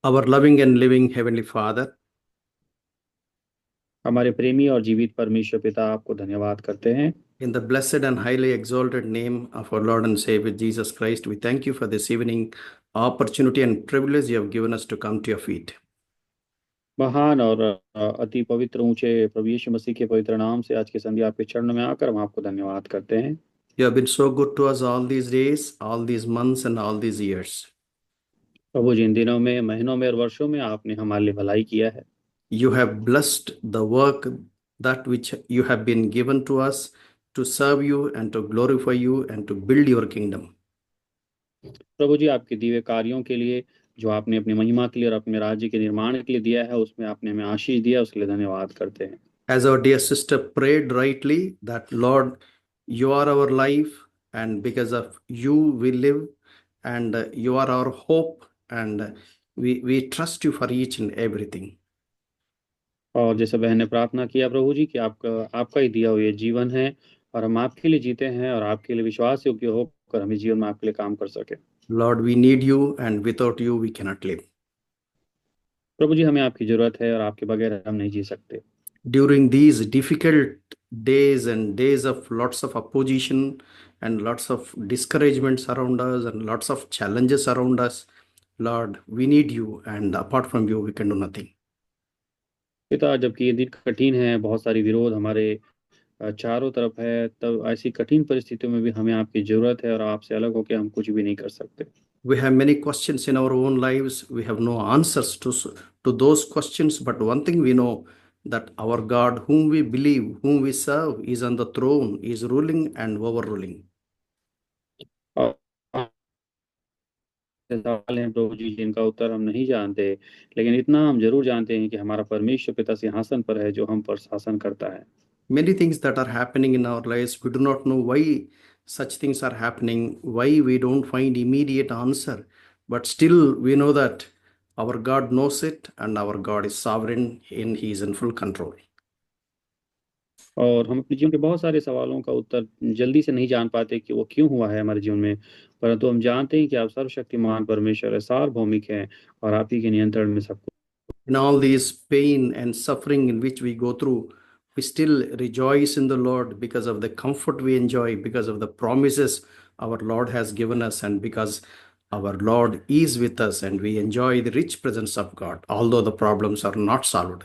Our loving and living Heavenly Father, हमारे प्रेमी और जीवित परमेश्वर पिता आपको धन्यवाद करते हैं। in the blessed and highly exalted name of our Lord and Savior Jesus Christ, we thank you for this evening opportunity and privilege you have given us to come to your feet. महान और अति पवित्र ऊंचे प्रभु यीशु मसीह के पवित्र नाम से आज की संध्या आपके चरणों में आकर हम आपको धन्यवाद करते हैं। You have been so good to us all these days, all these months, and all these years. प्रभु जी, इन दिनों में, महीनों में और वर्षों में आपने हमारे लिए भलाई किया है। You have blessed the work that which you have been given to us to serve you and to glorify you and to build your kingdom. प्रभु जी, आपके दिव्य कार्यों के लिए जो आपने अपनी महिमा के लिए और अपने राज्य के निर्माण के लिए दिया है, उसमें आपने हमें आशीष दिया, उसके लिए धन्यवाद करते हैं। As our dear sister prayed rightly, that Lord, you are our life, and because of you we live, and you are our hope, and we trust you for each and everything. और जैसे बहन ने प्रार्थना किया प्रभु जी कि आपका ही दिया हुआ ये जीवन है और हम आपके लिए जीते हैं और आपके लिए विश्वास योग्य होकर हम इस जीवन में आपके लिए काम कर सके। Lord, we need you, and without you we cannot live. प्रभु जी, हमें आपकी जरूरत है और आपके बगैर हम नहीं जी सकते। During these difficult days and days of lots of opposition and lots of discouragements around us and lots of challenges around us, Lord, we need you, and apart from you we can do nothing. पिता, जबकि ये दिन कठिन है, बहुत सारी विरोध हमारे चारों तरफ है, तब ऐसी कठिन परिस्थितियों में भी हमें आपकी जरूरत है और आपसे अलग होकर हम कुछ भी नहीं कर सकते। We have many questions in our own lives. We have no answers to those questions. But one thing we know, that our God, whom we believe, whom we serve, is on the throne, is ruling and overruling. और सवाल हैं प्रभु जी जिनका उत्तर हम नहीं जानते, लेकिन इतना हम जरूर जानते हैं कि हमारा परमेश्वर पिता सिंहासन पर है जो हम पर शासन करता है। Many things that are happening in our lives, we do not know why such things are happening, why we don't find immediate answer. But still, we know that our God knows it, and our God is sovereign, and He is in full control. और हम अपने जीवन के बहुत सारे सवालों का उत्तर जल्दी से नहीं जान पाते कि वो क्यों हुआ है हमारे जीवन में, परंतु हम जानते हैं कि आप सर्वशक्तिमान परमेश्वर है, सार्वभौमिक है और आप ही के नियंत्रण में सब कुछ। In all these pain and suffering in which we go through, we still rejoice in the Lord because of the comfort we enjoy, because of the promises our Lord has given us, and because our Lord is with us, and we enjoy the rich presence of God, although the problems are not solved.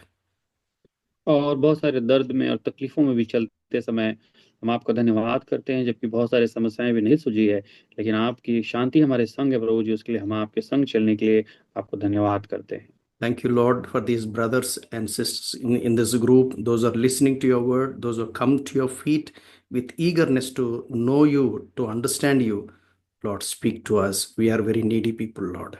और बहुत सारे दर्द में और तकलीफों में भी चलते समय हम आपका धन्यवाद करते हैं, जबकि बहुत सारी समस्याएं भी नहीं सुलझी है, लेकिन आपकी शांति हमारे संग है प्रभु जी, उसके लिए हम आपके संग चलने के लिए आपको धन्यवाद करते हैं। Thank you, Lord, for these brothers and sisters in this group, those who are listening to your word, those who come to your feet with eagerness to know you, to understand you. Lord, speak to us. We are very needy people, Lord.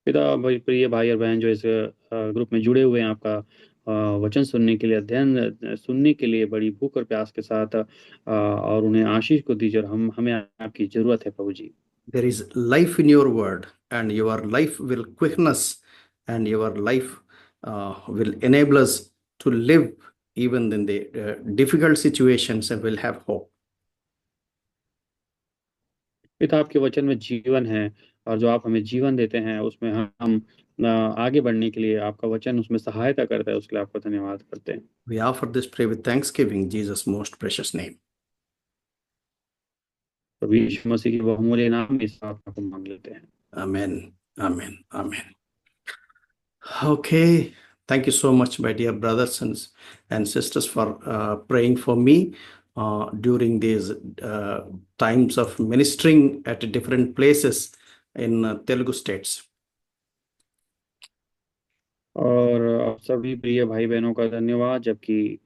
पिता, भाई, प्रिय भाई और बहन जो इस group में जुड़े हुए हैं, आपका वचन सुनने के लिए, अध्ययन सुनने के लिए बड़ी भूख और प्यास के साथ, और उन्हें आशीष को दीजिए और हमें आपकी जरूरत है प्रभु जी। There is life in your word, and your life will quicken us, and your life will enable us to live even in the difficult situations, and will have hope. पिता, आपके वचन में जीवन है और जो आप हमें जीवन देते हैं उसमें हम आगे बढ़ने के लिए आपका वचन उसमें सहायता करता है, उसके लिए आपका धन्यवाद करते हैं। We offer this prayer with thanksgiving in Jesus' most precious name. प्रभु यीशु मसीह की बहुमूल्य नाम में इस प्रार्थना को मांग लेते हैं। Amen. Amen. Amen. Okay. Thank you so much, my dear brothers and sisters, for praying for me during these times of ministering at different places in Telugu states. और आप सभी प्रिय भाई बहनों का धन्यवाद, जबकि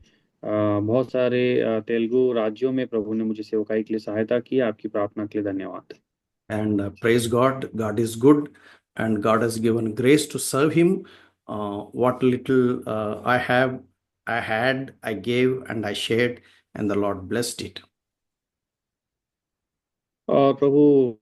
बहुत सारे तेलुगु राज्यों में प्रभु ने मुझे सेवकाई के लिए सहायता की, आपकी प्रार्थना के लिए धन्यवाद। And praise God, God is good, and God has given grace to serve Him. What little I had, I gave, and I shared, and the Lord blessed it. और प्रभु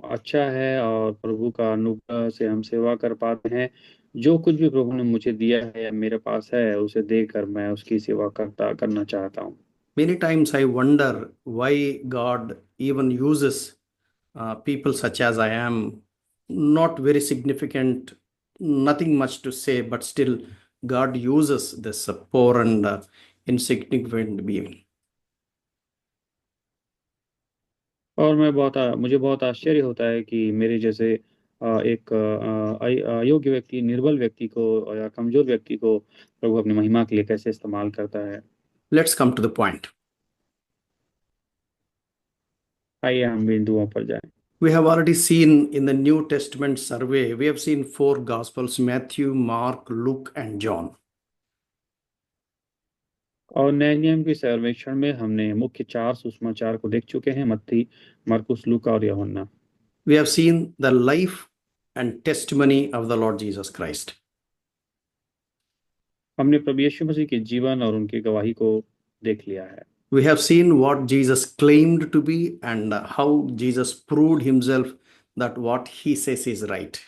अच्छा है और प्रभु का अनुग्रह से हम सेवा कर पाते हैं। जो कुछ भी प्रभु ने मुझे दिया है या मेरे पास है, उसे देकर मैं उसकी सेवा करना चाहता हूँ। Many times I wonder why God even uses people such as I am not very significant, nothing much to say, but still God uses this poor and insignificant being. और मुझे बहुत आश्चर्य होता है कि मेरे जैसे एक अयोग्य व्यक्ति, निर्बल व्यक्ति को या कमजोर व्यक्ति को प्रभु अपनी महिमा के लिए कैसे इस्तेमाल करता है। Let's come to the point. आइए हम बिंदुओं पर जाएं। We have already seen in the New Testament survey, we have seen 4 Gospels: Matthew, Mark, Luke, and John. और नए नियम के सर्वेक्षण में हमने मुख्य 4 सुसमाचार को देख चुके हैं, मत्ती, मरकुस, लूका और यूहन्ना। We have seen the life and testimony of the Lord Jesus Christ. हमने प्रभु यीशु मसीह के जीवन और उनकी गवाही को देख लिया है। We have seen what Jesus claimed to be and how Jesus proved himself that what he says is right.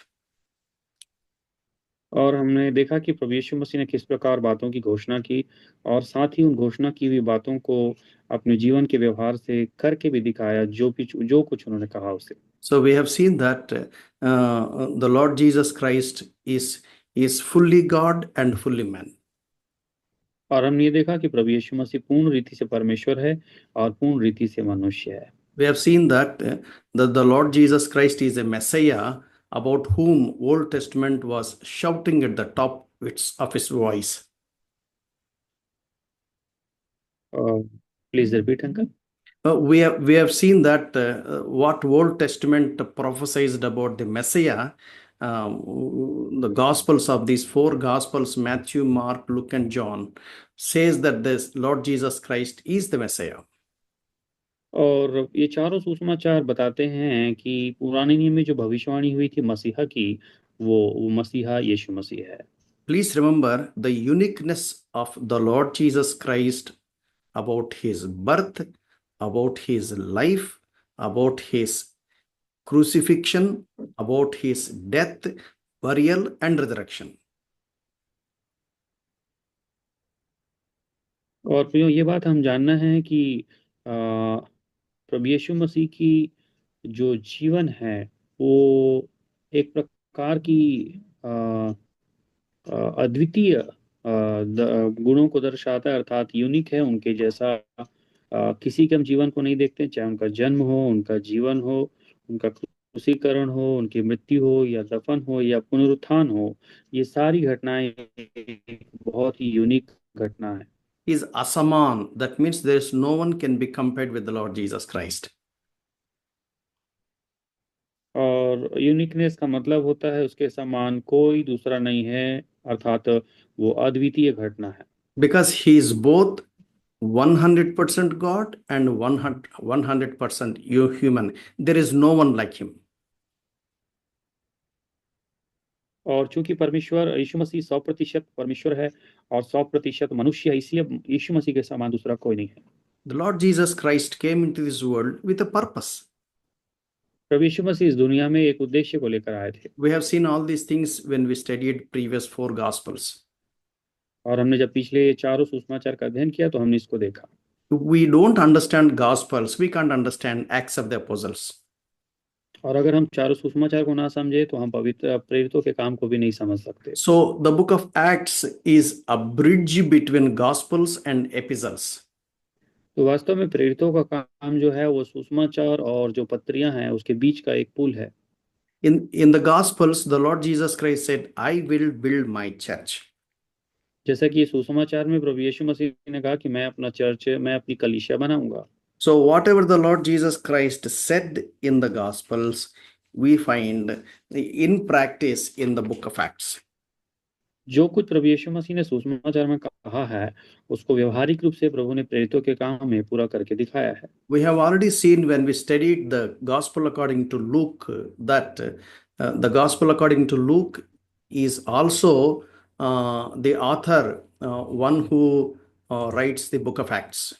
और हमने देखा कि प्रभु यीशु मसीह ने किस प्रकार बातों की घोषणा की और साथ ही उन घोषणा की हुई बातों को अपने जीवन के व्यवहार से करके भी दिखाया, जो कुछ उन्होंने कहा उसे। So we have seen that the Lord Jesus Christ is fully God and fully man. और हमने ये देखा कि प्रभु यीशु मसीह पूर्ण रीति से परमेश्वर है और पूर्ण रीति से मनुष्य है। We have seen that the Lord Jesus Christ is a Messiah about whom Old Testament was shouting at the top of his voice. Please repeat, uncle. We have seen that what Old Testament prophesied about the Messiah, the Gospels of these 4 Gospels, Matthew, Mark, Luke, and John, says that this Lord Jesus Christ is the Messiah. और ये चारों सुसमाचार बताते हैं कि पुराने नियम में जो भविष्यवाणी हुई थी मसीहा की, वो मसीहा यीशु मसीह है। Please remember the uniqueness of the Lord Jesus Christ about his birth, about his life, about his crucifixion, about his death, burial, and resurrection. और प्रियो, ये बात हम जानना है कि प्रभु यीशु मसीह की जो जीवन है वो एक प्रकार की अद्वितीय गुणों को दर्शाता है, अर्थात यूनिक है। उनके जैसा किसी के हम जीवन को नहीं देखते, चाहे उनका जन्म हो, उनका जीवन हो, उनका क्रूसीकरण हो, उनकी मृत्यु हो या दफन हो या पुनरुत्थान हो, ये सारी घटनाएं बहुत ही यूनिक घटना है। He is Asaman. That means there is no one can be compared with the Lord Jesus Christ. और यूनिकनेस का मतलब होता है उसके समान कोई दूसरा नहीं है, अर्थात वो अद्वितीय घटना है। Because he is both 100% God and 100% human. There is no one like him. और चूंकि परमेश्वर यीशु मसीह 100% परमेश्वर है और 100% मनुष्य है, इसलिए यीशु मसीह के समान दूसरा कोई नहीं है। The Lord Jesus Christ came into this world with a purpose. प्रभु यीशु मसीह इस दुनिया में एक उद्देश्य को लेकर आए थे। We have seen all these things when we studied previous 4 Gospels. और हमने जब पिछले चारों सुसमाचार का अध्ययन किया तो हमने इसको देखा। We don't understand Gospels, we can't understand Acts of the Apostles. और अगर हम चारों सुसमाचार को ना समझे तो हम पवित्र प्रेरितों के काम को भी नहीं समझ सकते। So the book of Acts is a bridge between Gospels and epistles. तो वास्तव में प्रेरितों का काम जो है वो सुसमाचार और जो पत्रियां हैं उसके बीच का एक पुल है। In the Gospels, the Lord Jesus Christ said, I will build my church. जैसा कि सुसमाचार में प्रभु यीशु मसीह ने कहा कि मैं अपनी कलीसिया बनाऊंगा। So whatever the Lord Jesus Christ said in the Gospels, we find in practice in the book of Acts. जो कुछ प्रभु यीशु मसीह ने सुसमाचार में कहा है उसको व्यवहारिक रूप से प्रभु ने प्रेरितों के काम में पूरा करके दिखाया है। We have already seen when we studied the Gospel according to Luke that the Gospel according to Luke is also the author, one who writes the book of Acts.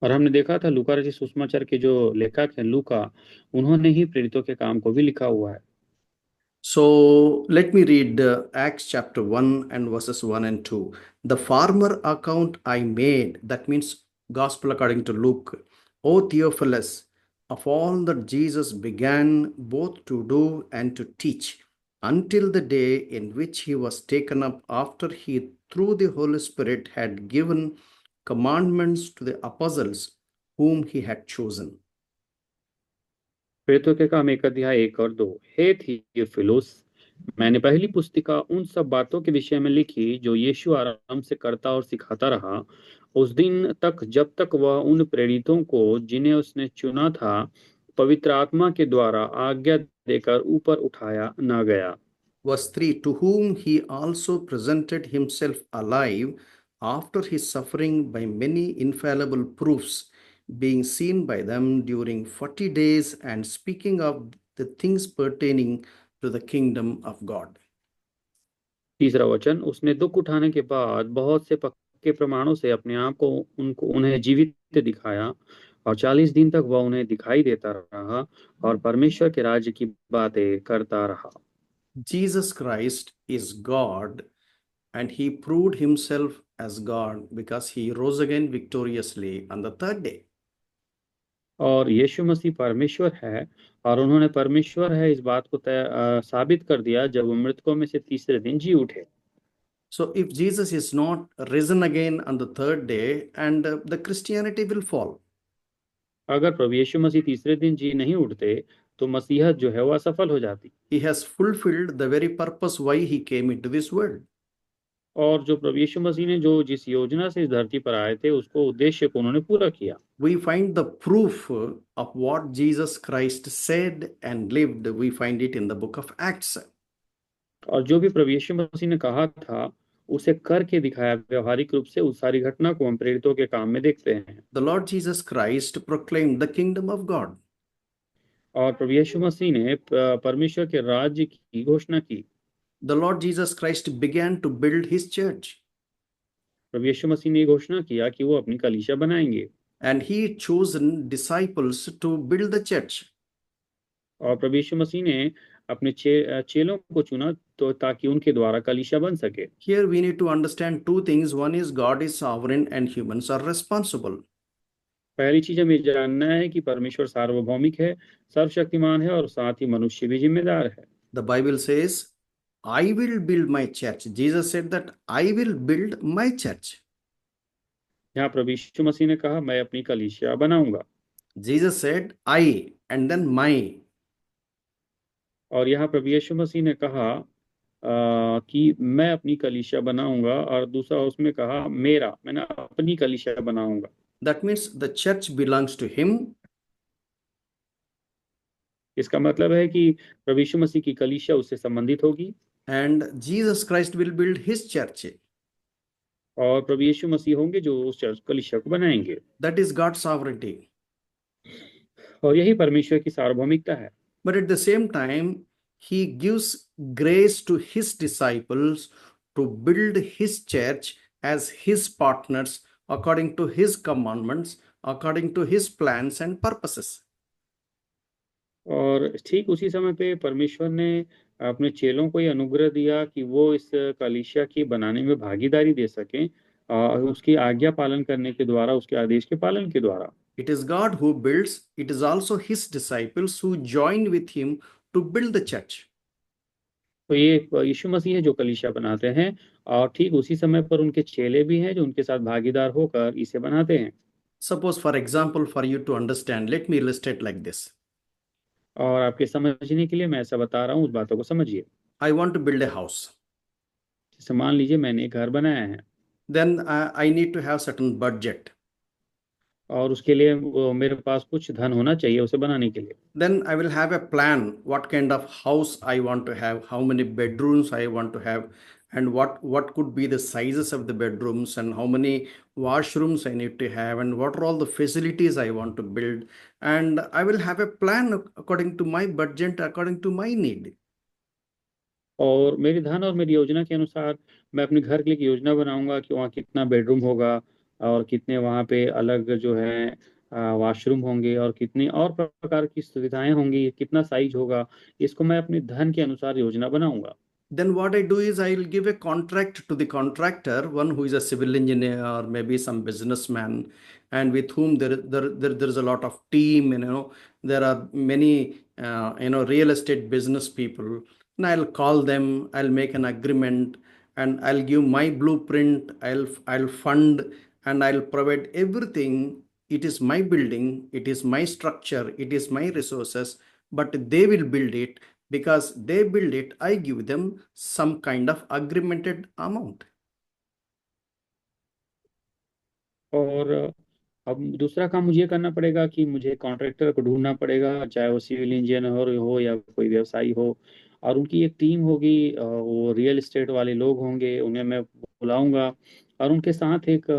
और हमने देखा था लूका रचित सुसमाचार के जो लेखक हैं लूका, उन्होंने ही प्रेरितों के काम को भी लिखा हुआ है। So let me read Acts chapter 1 and verses 1 and 2. The former account I made, that means Gospel according to Luke, O Theophilus, of all that Jesus began both to do and to teach until the day in which he was taken up after he, through the Holy Spirit, had given commandments to the apostles whom he had chosen. प्रेरितों के काम 1 अध्याय 1 और 2। हे Theophilus, मैंने पहली पुस्तिका उन सब बातों के विषय में लिखी जो यीशु आराम से करता और सिखाता रहा, उस दिन तक जब तक वह उन प्रेरितों को जिन्हें उसने चुना था पवित्र आत्मा के द्वारा आज्ञा देकर ऊपर उठाया न गया। Verse 3, to whom he also presented himself alive after his suffering by many infallible proofs, being seen by them during 40 days and speaking of the things pertaining to the kingdom of God. तीसरा वचन, उसने दुख उठाने के बाद बहुत से पक्के प्रमाणों से अपने आप को उन्हें जीवित दिखाया, और 40 दिन तक वह उन्हें दिखाई देता रहा और परमेश्वर के राज्य की बातें करता रहा। Jesus Christ is God, and he proved himself as God because he rose again victoriously on the third day. और यीशु मसीह परमेश्वर है, और उन्होंने परमेश्वर है इस बात को साबित कर दिया जब वो मृतकों में से तीसरे दिन जी उठे। So if Jesus is not risen again on the third day, and the Christianity will fall. अगर प्रभु यीशु मसीह तीसरे दिन जी नहीं उठते तो मसीहत जो है वह असफल हो जाती। He has fulfilled the very purpose why he came into this world. और जो प्रभु यीशु मसीह ने जो जिस योजना से इस धरती पर आए थे उसको उद्देश्य को उन्होंने पूरा किया। We find the proof of what Jesus Christ said and lived. We find it in the book of Acts. और जो भी प्रभु यीशु मसीह ने कहा था उसे करके दिखाया व्यवहारिक रूप से, उस सारी घटना को हम प्रेरितों के काम में देखते हैं। The Lord Jesus Christ proclaimed the kingdom of God. और प्रभु यीशु मसीह ने परमेश्वर के राज्य की घोषणा की। The Lord Jesus Christ began to build his church. प्रभु यीशु मसीह ने घोषणा किया कि वो अपनी कलीसिया बनाएंगे। And he chosen disciples to build the church. और प्रभु यीशु मसीह ने अपने चेलों को चुना तो ताकि उनके द्वारा कलीसिया बन सके। Here we need to understand two things. One is God is sovereign and humans are responsible. पहली चीज हमें जानना है कि परमेश्वर सार्वभौमिक है, सर्वशक्तिमान है, और साथ ही मनुष्य भी जिम्मेदार है। The Bible says, I will build my church. Jesus said that I will build my church. यहाँ प्रभु यीशु मसीह ने कहा मैं अपनी कलीसिया बनाऊंगा। Jesus said I and then my. और यहाँ प्रभु यीशु मसीह ने कहा कि मैं अपनी कलीसिया बनाऊंगा, और दूसरा उसमें कहा मेरा, मैंने अपनी कलीसिया बनाऊंगा। That means the church belongs to him. इसका मतलब है कि प्रभु यीशु मसीह की कलीसिया उससे संबंधित होगी। And Jesus Christ will build his church. और प्रभु यीशु मसीह होंगे जो उस चर्च कलीसिया को बनाएंगे। That is God's sovereignty. और यही परमेश्वर की सार्वभौमिकता है। But at the same time, he gives grace to his disciples to build his church as his partners according to his commandments, according to his plans and purposes. और ठीक उसी समय पे परमेश्वर ने अपने चेलों को ये अनुग्रह दिया कि वो इस कलीसिया की बनाने में भागीदारी दे सकें, और उसकी आज्ञा पालन करने के द्वारा, उसके आदेश के पालन के द्वारा। It is God who builds. It is also his disciples who join with him to build the church. तो ये यीशु मसीह है जो कलीसिया बनाते हैं, और ठीक उसी समय पर उनके चेले भी हैं जो उनके साथ भागीदार होकर इसे बनाते हैं। Suppose, for example, for you to understand, let me illustrate like this. और आपके समझने के लिए मैं ऐसा बता रहा हूँ, उस बातों को समझिए। I want to build a house. जैसे मान लीजिए मैंने एक घर बनाया है, Then I need to have certain budget. और उसके लिए मेरे पास कुछ धन होना चाहिए उसे बनाने के लिए। Then I will have a plan what kind of house I want to have, how many bedrooms I want to have, and what could be the sizes of the bedrooms, and how many washrooms I need to have, and what are all the facilities I want to build. And I will have a plan according to my budget, according to my need. और मेरी धन और मेरी योजना के अनुसार मैं अपने घर के लिए एक योजना बनाऊंगा कि वहाँ कितना बेडरूम होगा, और कितने वहाँ पे अलग जो है वॉशरूम होंगे, और कितनी और प्रकार की सुविधाएं होंगी, कितना साइज होगा, इसको मैं अपने धन के अनुसार योजना बनाऊंगा। Then what I do is I will give a contract to the contractor, one who is a civil engineer or maybe some businessman, and with whom there is a lot of team, and there are many real estate business people, and I'll call them, I'll make an agreement, and I'll give my blueprint, I'll fund, and I'll provide everything. It is my building, it is my structure, it is my resources, but they will build it. Because they build it, I give them some kind of agreemented amount. और अब दूसरा काम मुझे ये करना पड़ेगा कि मुझे कॉन्ट्रैक्टर को ढूंढना पड़ेगा, चाहे वो सिविल इंजीनियर हो या कोई व्यवसायी हो, और उनकी एक टीम होगी, वो रियल एस्टेट वाले लोग होंगे, उन्हें मैं बुलाऊंगा और उनके साथ एक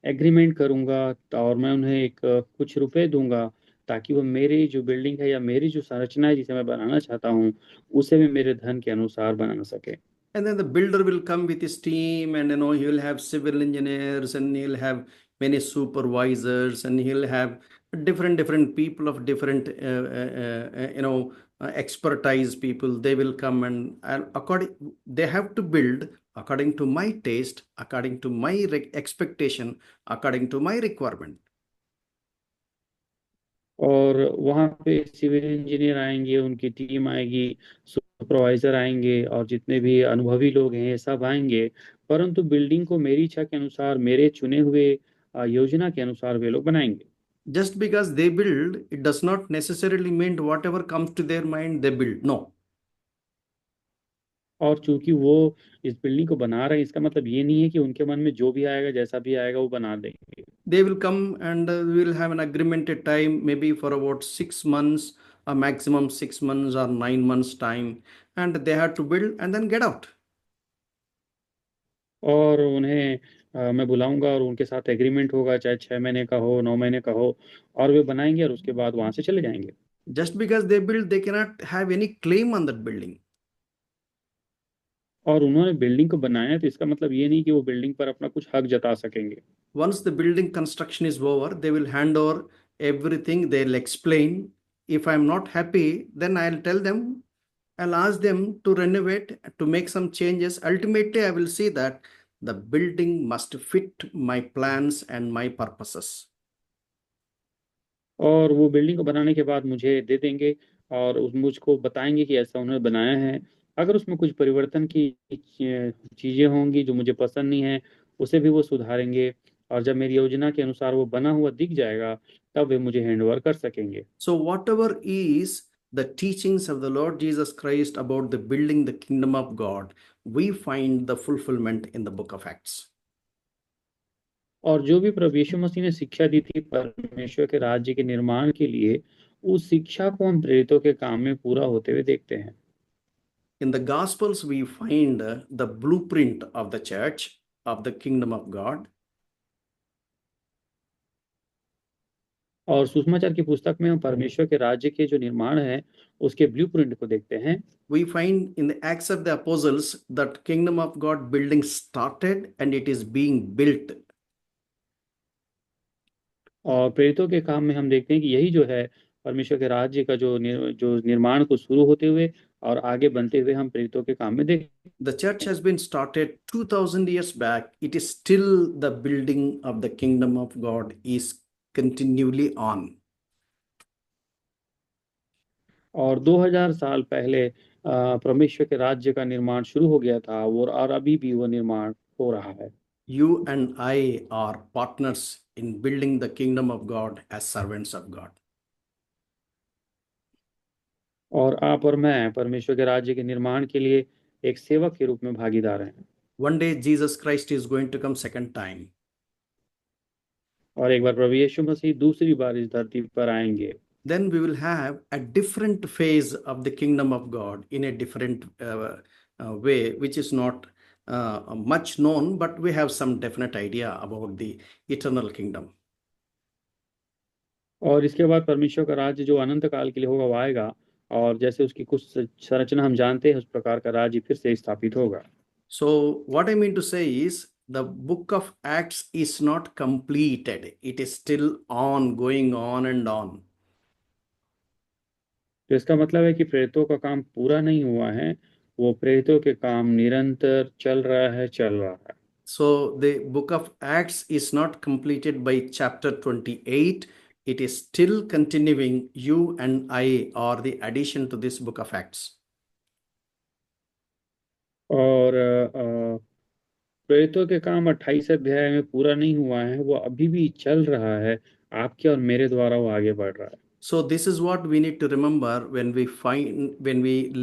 एग्रीमेंट करूंगा, और मैं उन्हें एक कुछ रुपए दूंगा, ताकि वो मेरी जो बिल्डिंग है या मेरी जो संरचना है जिसे मैं बनाना चाहता हूँ उसे भी मेरे धन के अनुसार बना सके। And then the builder will come with his team, and he will have civil engineers, and he'll have many supervisors, and he'll have different people of different expertise people. They will come, and according, they have to build according to my taste, according to my expectation, according to my requirement. और वहाँ पे civil engineer आएंगे, उनकी team आएगी, supervisor आएंगे, और जितने भी अनुभवी लोग हैं ये सब आएंगे, परंतु बिल्डिंग को मेरी इच्छा के अनुसार, मेरे चुने हुए योजना के अनुसार वे लोग बनाएंगे। Just because they build, it does not necessarily mean whatever comes to their mind they build. No. और चूंकि वो इस बिल्डिंग को बना रहे हैं, इसका मतलब ये नहीं है कि उनके मन में जो भी आएगा, जैसा भी आएगा, वो बना देंगे। They will come, and we will have an agreemented time, maybe for about 6 months, a maximum 6 months or 9 months time, and they have to build and then get out. और उन्हें मैं बुलाऊंगा और उनके साथ एग्रीमेंट होगा, चाहे 6 महीने का हो, 9 महीने का हो, और वे बनाएंगे और उसके बाद वहां से चले जाएंगे। Just because they build, they cannot have any claim on that building. और उन्होंने बिल्डिंग को बनाया है, तो इसका मतलब ये नहीं कि वो बिल्डिंग पर अपना कुछ हक जता सकेंगे। Once the building construction is over, they will hand over everything. They'll explain. If I'm not happy, then I'll tell them, I'll ask them to renovate, to make some changes. Ultimately, I will see that the building must fit my plans and my purposes. और वो building को बनाने के बाद मुझे दे देंगे, और उस मुझको बताएंगे कि ऐसा उन्होंने बनाया है। अगर उसमें कुछ परिवर्तन की चीजें होंगी जो मुझे पसंद नहीं है, उसे भी वो सुधारेंगे, और जब मेरी योजना के अनुसार वो बना हुआ दिख जाएगा, तब वे मुझे हैंड ओवर कर सकेंगे। So, whatever is the teachings of the Lord Jesus Christ about the building the kingdom of God, we find the fulfillment in the book of Acts. और जो भी प्रभु यीशु मसीह ने शिक्षा दी थी परमेश्वर के राज्य के निर्माण के लिए, उस शिक्षा को हम प्रेरितों के काम में पूरा होते हुए देखते हैं। In the Gospels, we find the blueprint of the church, of the kingdom of God. और सुसमाचार की पुस्तक में हम परमेश्वर के राज्य के जो निर्माण है उसके ब्लूप्रिंट को देखते हैं। We find in the Acts of the Apostles that kingdom of God building started and it is being built. और प्रेरितों के काम में हम देखते हैं कि यही जो है परमेश्वर के राज्य का जो निर्माण को शुरू होते हुए और आगे बनते हुए हम प्रेरितों के काम में देखते हैं। The church has been started 2000 years back. It is still the building of the kingdom of God is continually on. और 2000 साल पहले परमेश्वर के राज्य का निर्माण शुरू हो गया था, और अभी भी वो निर्माण हो रहा है। You and I are partners in building the kingdom of God as servants of God. और आप और मैं परमेश्वर के राज्य के निर्माण के लिए एक सेवक के रूप में भागीदार हैं। One day Jesus Christ is going to come second time. और एक बार प्रभु यीशु मसीह दूसरी बार इस धरती पर आएंगे। Then we will have a different phase of the kingdom of God in a different way, which is not much known, but we have some definite idea about the eternal kingdom. और इसके बाद परमेश्वर का राज्य जो अनंत काल के लिए होगा वो आएगा, और जैसे उसकी कुछ संरचना हम जानते हैं, उस प्रकार का राज्य फिर से स्थापित होगा। So what I mean to say is the book of Acts is not completed. It is still on, going on and on. तो इसका मतलब है कि प्रेरितों का काम पूरा नहीं हुआ है, वो प्रेरितों के काम निरंतर चल रहा है, चल रहा है। So the book of Acts is not completed by chapter 28. It is still continuing. You and I are the addition to this book of Acts. और प्रेरितों के काम 28 अध्याय में पूरा नहीं हुआ है, वो अभी भी चल रहा है। आपके और मेरे द्वारा वो आगे बढ़ रहा है। So this is what we need to remember when we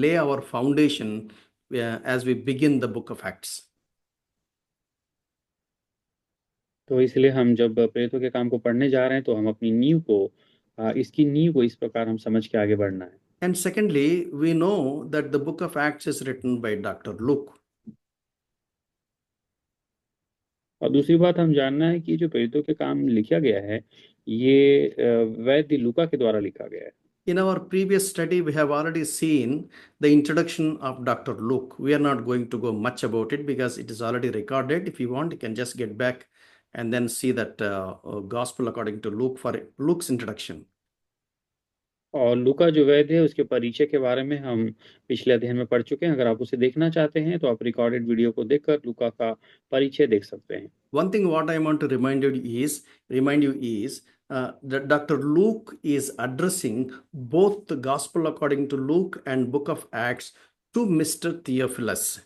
lay our foundation as we begin the book of Acts. तो इसलिए हम जब प्रेरितों के काम को पढ़ने जा रहे हैं तो हम अपनी नींव को इसकी नींव को इस प्रकार हम समझ के आगे बढ़ना है। And secondly, we know that the book of Acts is written by Dr. Luke. और दूसरी बात हम जानना है कि जो प्रेरितों के काम लिखा गया है ये वैद्य लूका के द्वारा लिखा गया है। In our previous study, we have already seen the introduction of Dr. Luke. We are not going to go much about it because it is already recorded. If you want, you can just get back and then see that Gospel according to Luke for Luke's introduction. और लूका जो वैद्य है उसके परिचय के बारे में हम पिछले अध्ययन में पढ़ चुके हैं। अगर आप उसे देखना चाहते हैं तो आप रिकॉर्डेड वीडियो को देखकर लूका का परिचय देख सकते हैं। One thing what I want to remind you is that Dr. Luke is addressing both the Gospel according to Luke and Book of Acts to Mr. Theophilus.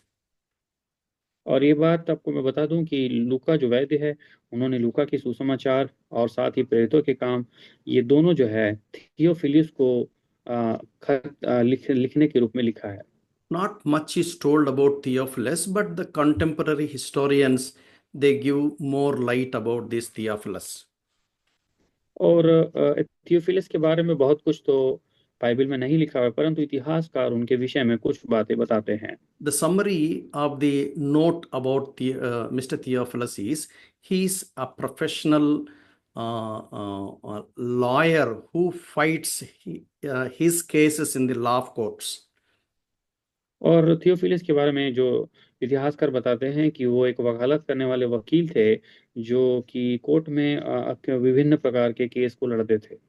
और ये बात आपको मैं बता दूं कि लूका जो वैद्य है उन्होंने लूका की सुसमाचार और साथ ही प्रेरितों के काम ये दोनों जो है थियोफिलुस को खत लिखने के रूप में लिखा है। Not much is told about Theophilus, but the contemporary historians they give more light about this Theophilus. और थियोफिलस के बारे में बहुत कुछ तो बाइबल में नहीं लिखा हुआ है, परंतु इतिहासकार उनके विषय में कुछ बातें बताते हैं। The summary of the note about Mr. Theophilus is he's a professional lawyer who fights his cases in the law courts. और थियोफिलस के बारे में जो इतिहासकार बताते हैं कि वो एक वकालत करने वाले वकील थे जो कि कोर्ट में विभिन्न प्रकार के केस को लड़ते थे।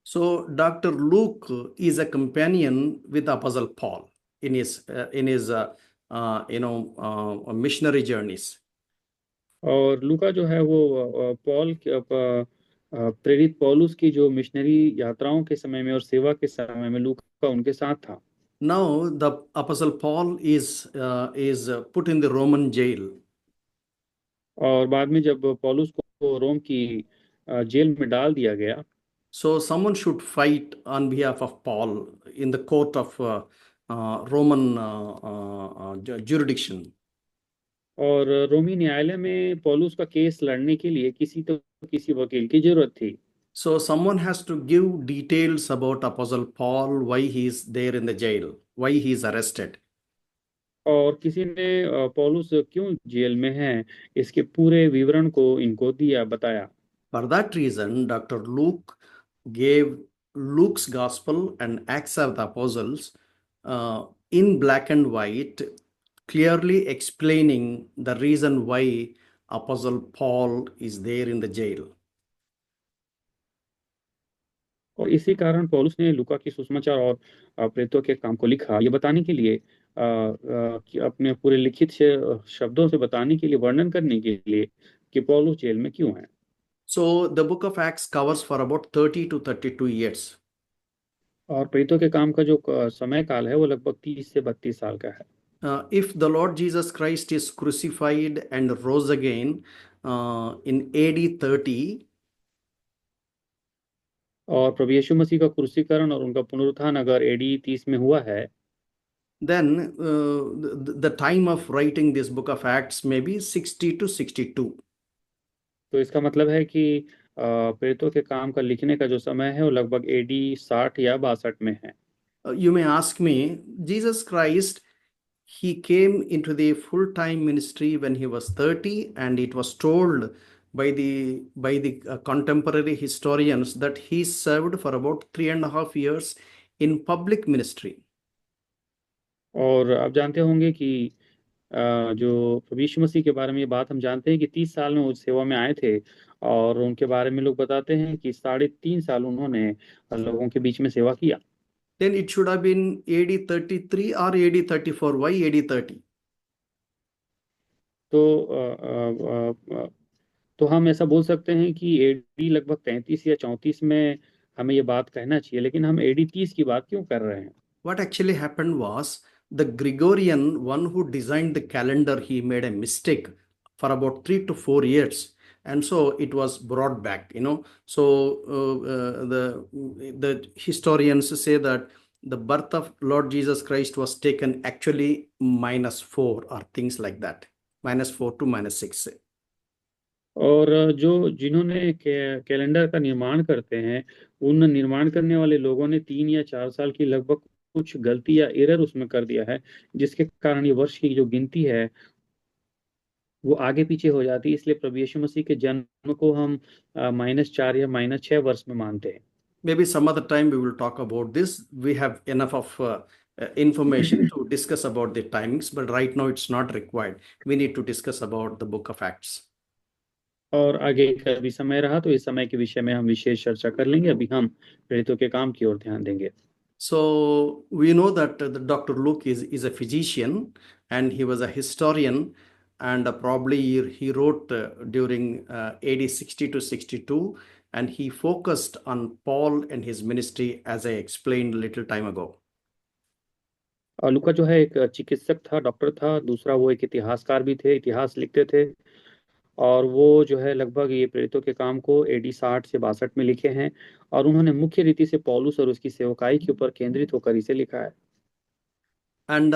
So Dr. Luke is a companion with Apostle Paul in his missionary journeys. और लूका जो है वो प्रेरित पौलुस की जो मिशनरी यात्राओं के समय में और सेवा के समय में लूका उनके साथ था। Now the Apostle Paul is put in the Roman jail. और बाद में जब पौलुस को रोम की जेल में डाल दिया गया, So someone should fight on behalf of Paul in the court of Roman jurisdiction. और रोमी न्यायालय में पौलुस का केस लड़ने के लिए किसी वकील की जरूरत थी। So someone has to give details about Apostle Paul, why he is there in the jail, why he is arrested. और किसी ने पौलुस क्यों जेल में है इसके पूरे विवरण को इनको बताया। For that reason, Dr. Luke gave Luke's Gospel and Acts of the Apostles in black and white, clearly explaining the reason why Apostle Paul is there in the jail. और इसी कारण पौलुस ने लूका की सुसमाचार और प्रेरितों के काम को लिखा, ये बताने के लिए कि अपने पूरे लिखित शब्दों से बताने के लिए, वर्णन करने के लिए कि पौलुस जेल में क्यों है। So the book of Acts covers for about 30 to 32 years. और प्रेरितों के काम का जो समय काल है वो लगभग 30 से 32 साल का है। If the Lord Jesus Christ is crucified and rose again in AD 30, और प्रभु यीशु मसीह का क्रूसीकरण और उनका पुनरुत्थान अगर एडी 30 में हुआ है, then the time of writing this book of Acts may be 60 to 62. तो इसका मतलब है कि प्रेरितों के काम का लिखने का जो समय है वो लगभग एडी 60 या 62 में है। You may ask me, Jesus Christ, he came into the full-time ministry when he was 30, and it was told by the contemporary historians that he served for about 3.5 years in public ministry. और आप जानते होंगे कि जो प्रभु यीशु मसीह के बारे में ये बात हम जानते हैं कि 30 साल में वो सेवा में आए थे, और उनके बारे में लोग बताते हैं कि 3.5 साल उन्होंने लोगों के बीच में सेवा किया। Then it should have been AD 33 or AD 34. Why AD 30? तो तो हम ऐसा बोल सकते हैं कि एडी लगभग 33 या 34 में हमें ये बात कहना चाहिए, लेकिन हम एडी 30 की बात क्यों कर रहे हैं? What actually happened was the Gregorian one who designed the calendar, he made a mistake for about 3 to 4 years. And so it was brought back, So the historians say that the birth of Lord Jesus Christ was taken actually -4 or things like that, -4 to -6. और जो जिन्होंने calendar का निर्माण करते हैं, उन निर्माण करने वाले लोगों ने 3 या 4 साल की लगभग कुछ गलती या एरर उसमें कर दिया है, जिसके कारण ये वर्ष की जो गिनती है वो आगे पीछे हो जाती है। इसलिए प्रभु यीशु मसीह के जन्म को हम -4 या -6 वर्ष में मानते हैं। Maybe some other time we will talk about this. We have enough of information to discuss about the timings, but right now it's not required. We need to discuss about the book of Acts. और आगे कभी समय रहा तो इस समय के विषय में हम विशेष चर्चा कर लेंगे। अभी हम प्रेरितों के काम की ओर ध्यान देंगे। So we know that the Dr. Luke is a physician and he was a historian, and probably he wrote during AD 60 to 62, and he focused on Paul and his ministry, as I explained a little time ago. और लूका जो है एक चिकित्सक था, doctor था, दूसरा वो एक इतिहासकार भी थे, इतिहास लिखते थे। और वो जो है लगभग ये प्रेरितों के काम को एडी 60 से 62 में लिखे हैं, और उन्होंने मुख्य रीति से पौलुस और उसकी सेवकाई के ऊपर केंद्रित होकर इसे लिखा है। And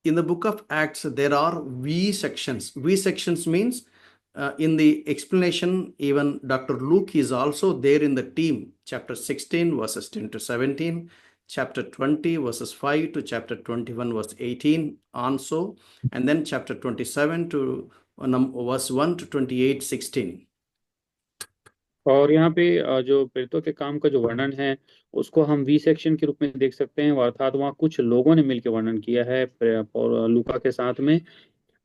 in the book of Acts, there are V sections. V sections means in the explanation, even Dr. Luke is also there in the team. Chapter 16, verses 10 to 17, chapter 20, verses 5 to chapter 21, verse 18, also, and then chapter 27 to verse 1 to 28, 16. और यहाँ पे जो प्रेरितों के काम का जो वर्णन है उसको हम वी सेक्शन के रूप में देख सकते हैं, अर्थात वहाँ कुछ लोगों ने मिलकर वर्णन किया है और लूका के साथ में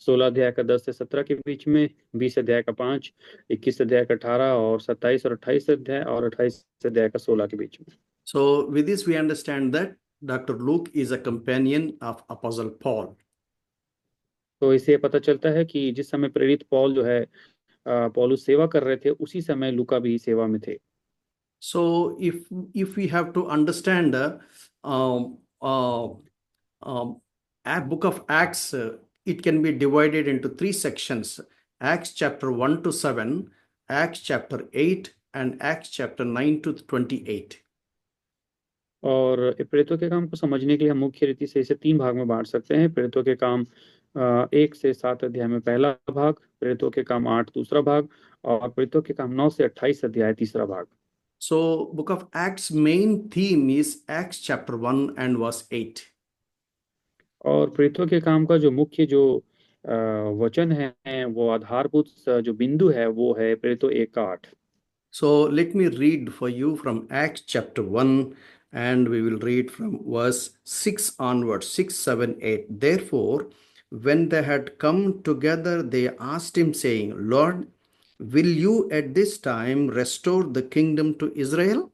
16 अध्याय का 10 से 17 के बीच में, 20 अध्याय का 5, 21 अध्याय का 18 और 27 और 28 अध्याय और 28 अध्याय का 16 के बीच में। So with this we understand that Dr. Luke is a companion of Apostle Paul. तो इससे पता चलता है कि जिस समय प्रेरित पौल जो है पौलुस सेवा कर रहे थे, उसी समय लूका भी सेवा में थे। So if we have to understand um, uh, a book of Acts, it can be divided into 3 sections: Acts chapter 1 to 7, Acts chapter 8, and Acts chapter 9 to 28. और प्रेरितों के काम को समझने के लिए हम मुख्य रीति से इसे 3 भाग में बांट सकते हैं। प्रेरितों के काम 1 से 7 अध्याय में पहला भाग, प्रेरितों के काम 8 दूसरा भाग, और प्रेरितों के काम 9 से 28 अध्याय तीसरा भाग। So book of Acts main theme is Acts chapter 1 and verse 8. और प्रेरितों के काम का जो मुख्य जो वचन है, वो आधारभूत जो बिंदु है वो है प्रेरितों 1 का 8। So let me read for you from Acts chapter 1, and we will read from verse 6 onwards, 6, 7, 8. Therefore, when they had come together, they asked him, saying, Lord, will you at this time restore the kingdom to Israel?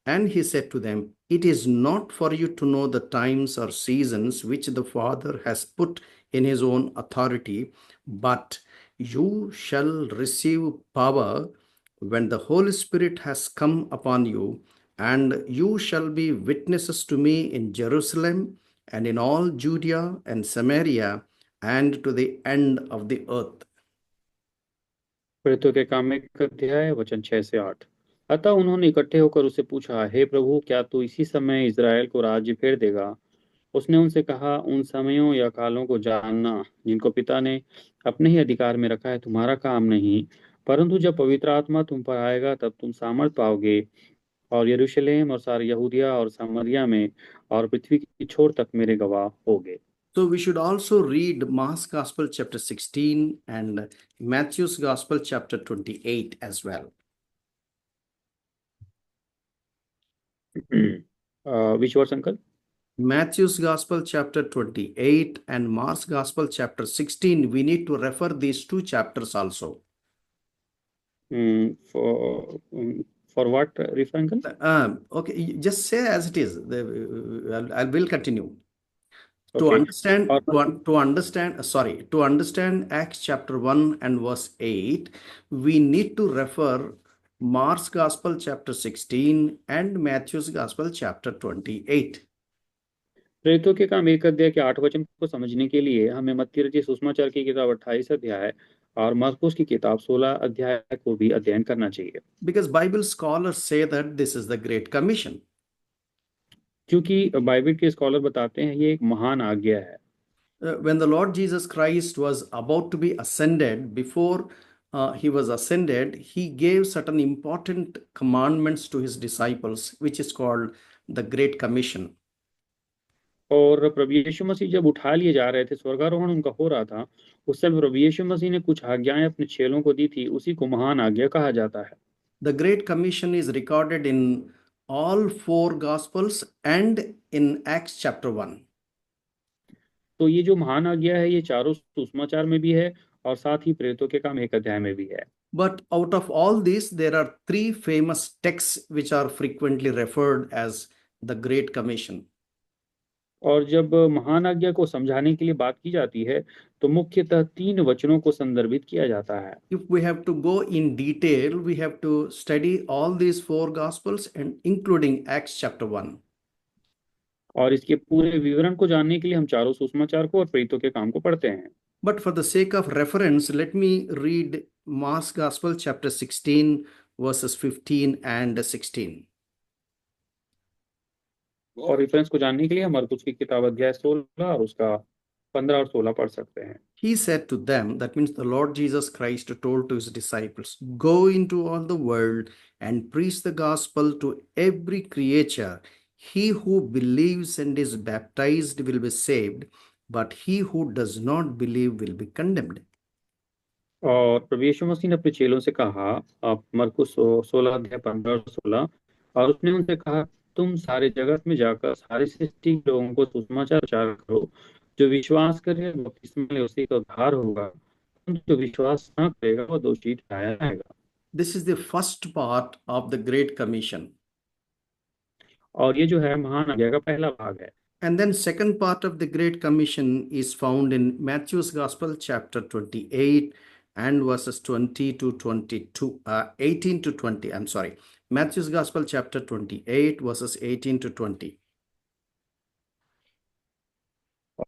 And he said to them, It is not for you to know the times or seasons which the Father has put in his own authority, but you shall receive power when the Holy Spirit has come upon you, and you shall be witnesses to me in Jerusalem and in all Judea and Samaria and to the end of the earth. प्रेरितों के काम 1 अध्याय वचन 6 से 8। अतः उन्होंने इकट्ठे होकर उससे पूछा, हे प्रभु, क्या तू इसी समय इज़राइल को राज्य फेर देगा? उसने उनसे कहा, उन समयों या कालों को जानना जिनको पिता ने अपने ही अधिकार में रखा है तुम्हारा काम नहीं, परंतु जब पवित्र आत्मा तुम पर आएगा तब तुम सामर्थ पाओगे, और यरूशलेम और सारे यहूदिया और सामरिया में और पृथ्वी की छोर तक मेरे गवाह होगे। So we should also read Mark's Gospel chapter 16 and Matthew's Gospel chapter 28 as well. Which verse, uncle? Matthew's Gospel chapter 28 and Mark's Gospel chapter 16. We need to refer these 2 chapters also. For what refer, uncle? Okay, just say as it is. I will continue. To okay. understand, और to understand Acts chapter 1 and verse 8, we need to refer Mark's Gospel chapter 16 and Matthew's Gospel chapter 28. प्रेरितों के काम 1 अध्याय के 8 वचन को समझने के लिए हमें मत्ती रचित सुसमाचार की किताब 28 अध्याय और मरकुस की किताब 16 अध्याय को भी अध्ययन करना चाहिए, Because Bible scholars say that this is the Great Commission. क्योंकि बाइबल के स्कॉलर बताते हैं ये एक महान आज्ञा है। When the Lord Jesus Christ was about to be ascended, before he was ascended, he gave certain important commandments to his disciples, which is called the Great Commission. और प्रभु यीशु मसीह जब उठा लिए जा रहे थे, स्वर्गारोहण उनका हो रहा था, उस समय प्रभु यीशु मसीह ने कुछ आज्ञाएं अपने चेलों को दी थी, उसी को महान आज्ञा कहा जाता है। The Great Commission is recorded in all four Gospels and in Acts chapter 1. तो ये जो महान आज्ञा है, ये चारों सुसमाचार में भी है और साथ ही प्रेरितों के काम 1 अध्याय में भी है। But out of all these, there are three famous texts which are frequently referred as the Great Commission. और जब महान आज्ञा को समझाने के लिए बात की जाती है, तो मुख्यतः 3 वचनों को संदर्भित किया जाता है। If we have to go in detail, we have to study all these four Gospels and including Acts chapter 1. और इसके पूरे विवरण को जानने के लिए हम चारों सुसमाचार को और प्रेरितों के काम को पढ़ते हैं। But for the sake of reference, let me read Mark's Gospel chapter 16 verses 15 and 16. और रेफरेंस को जानने के लिए हम मरकुस की किताब अध्याय 16 और उसका 15 और 16 पढ़ सकते हैं। He said to them, that means the Lord Jesus Christ told to his disciples, go into all the world and preach the gospel to every creature. He who believes and is baptized will be saved, but he who does not believe will be condemned. और प्रभु यीशु मसीह ने अपने चेलों से कहा, आप मरकुस 16 अध्याय 15 और 16, और उसने उनसे कहा, तुम सारे जगत में जाकर सारी सृष्टि के लोगों को सुसमाचार प्रचार करो। जो विश्वास करे और बपतिस्मा ले उसी का उद्धार होगा, परंतु जो विश्वास न करेगा वो दोषी ठहराया जाएगा। This is the first part of the Great Commission. और ये जो है महान आज्ञा का पहला भाग है। And then second part of the Great Commission is found in Matthew's Gospel chapter 28 and verses 20 to 22, 18 to 20. I'm sorry. Matthew's Gospel chapter 28 verses 18 to 20.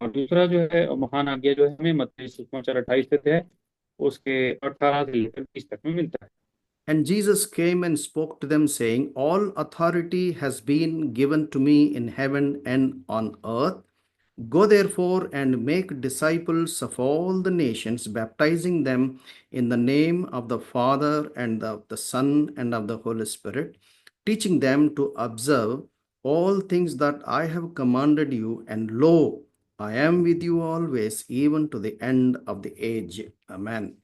और दूसरा जो है महान आज्ञा जो है हमें मत्ती सुसमाचार 28 अध्याय उसके 18 से लेकर 20 तक में मिलता है। And Jesus came and spoke to them, saying, all authority has been given to me in heaven and on earth. Go therefore and make disciples of all the nations, baptizing them in the name of the Father and of the Son and of the Holy Spirit, teaching them to observe all things that I have commanded you. And lo, I am with you always, even to the end of the age. Amen.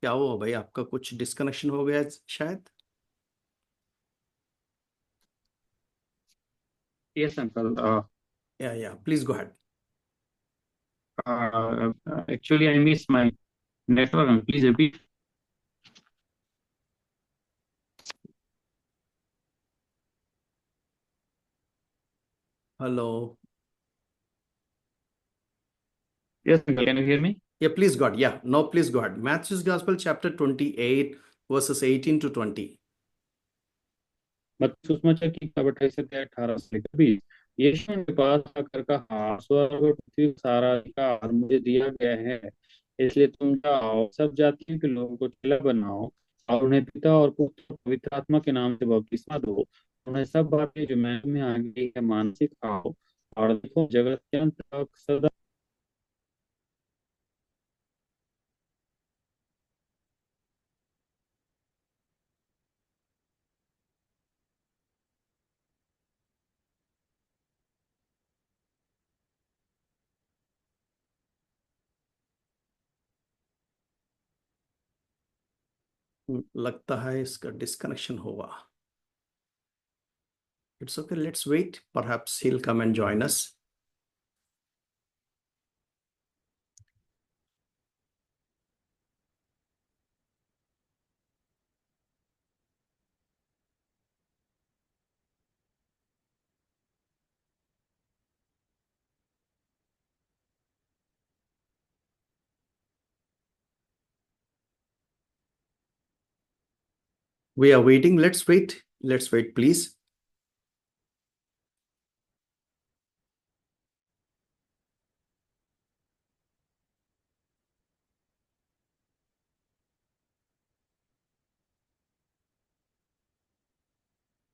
क्या हुआ भाई, आपका कुछ disconnection हो गया शायद? Yes, uncle. Yeah, please go ahead. Actually, I missed my network. Uncle. Please repeat. Hello. Yes, uncle. Can you hear me? Yeah, please go ahead. Yeah, no, please go ahead. Matthew's Gospel chapter 28 verses 18 to 20. मत्ती सुसमाचार की किताब 28 अध्याय 18 से लेकर 20। यीशु ने पास आकर कहा, स्वर्ग और पृथ्वी का सारा अधिकार मुझे दिया गया है, इसलिए तुम जाओ, सब जातियों के लोगों को चेला बनाओ और उन्हें पिता और पुत्र और पवित्र आत्मा के नाम से बपतिस्मा दो। उन्हें सब बातें जो मैं तुम्हें आज्ञा है मान सिखाओ, और देखो जगत के अंत तक सदा लगता है इसका डिस्कनेक्शन होगा. It's okay, let's wait. Perhaps he'll come and join us. We are waiting. Let's wait. Let's wait, please.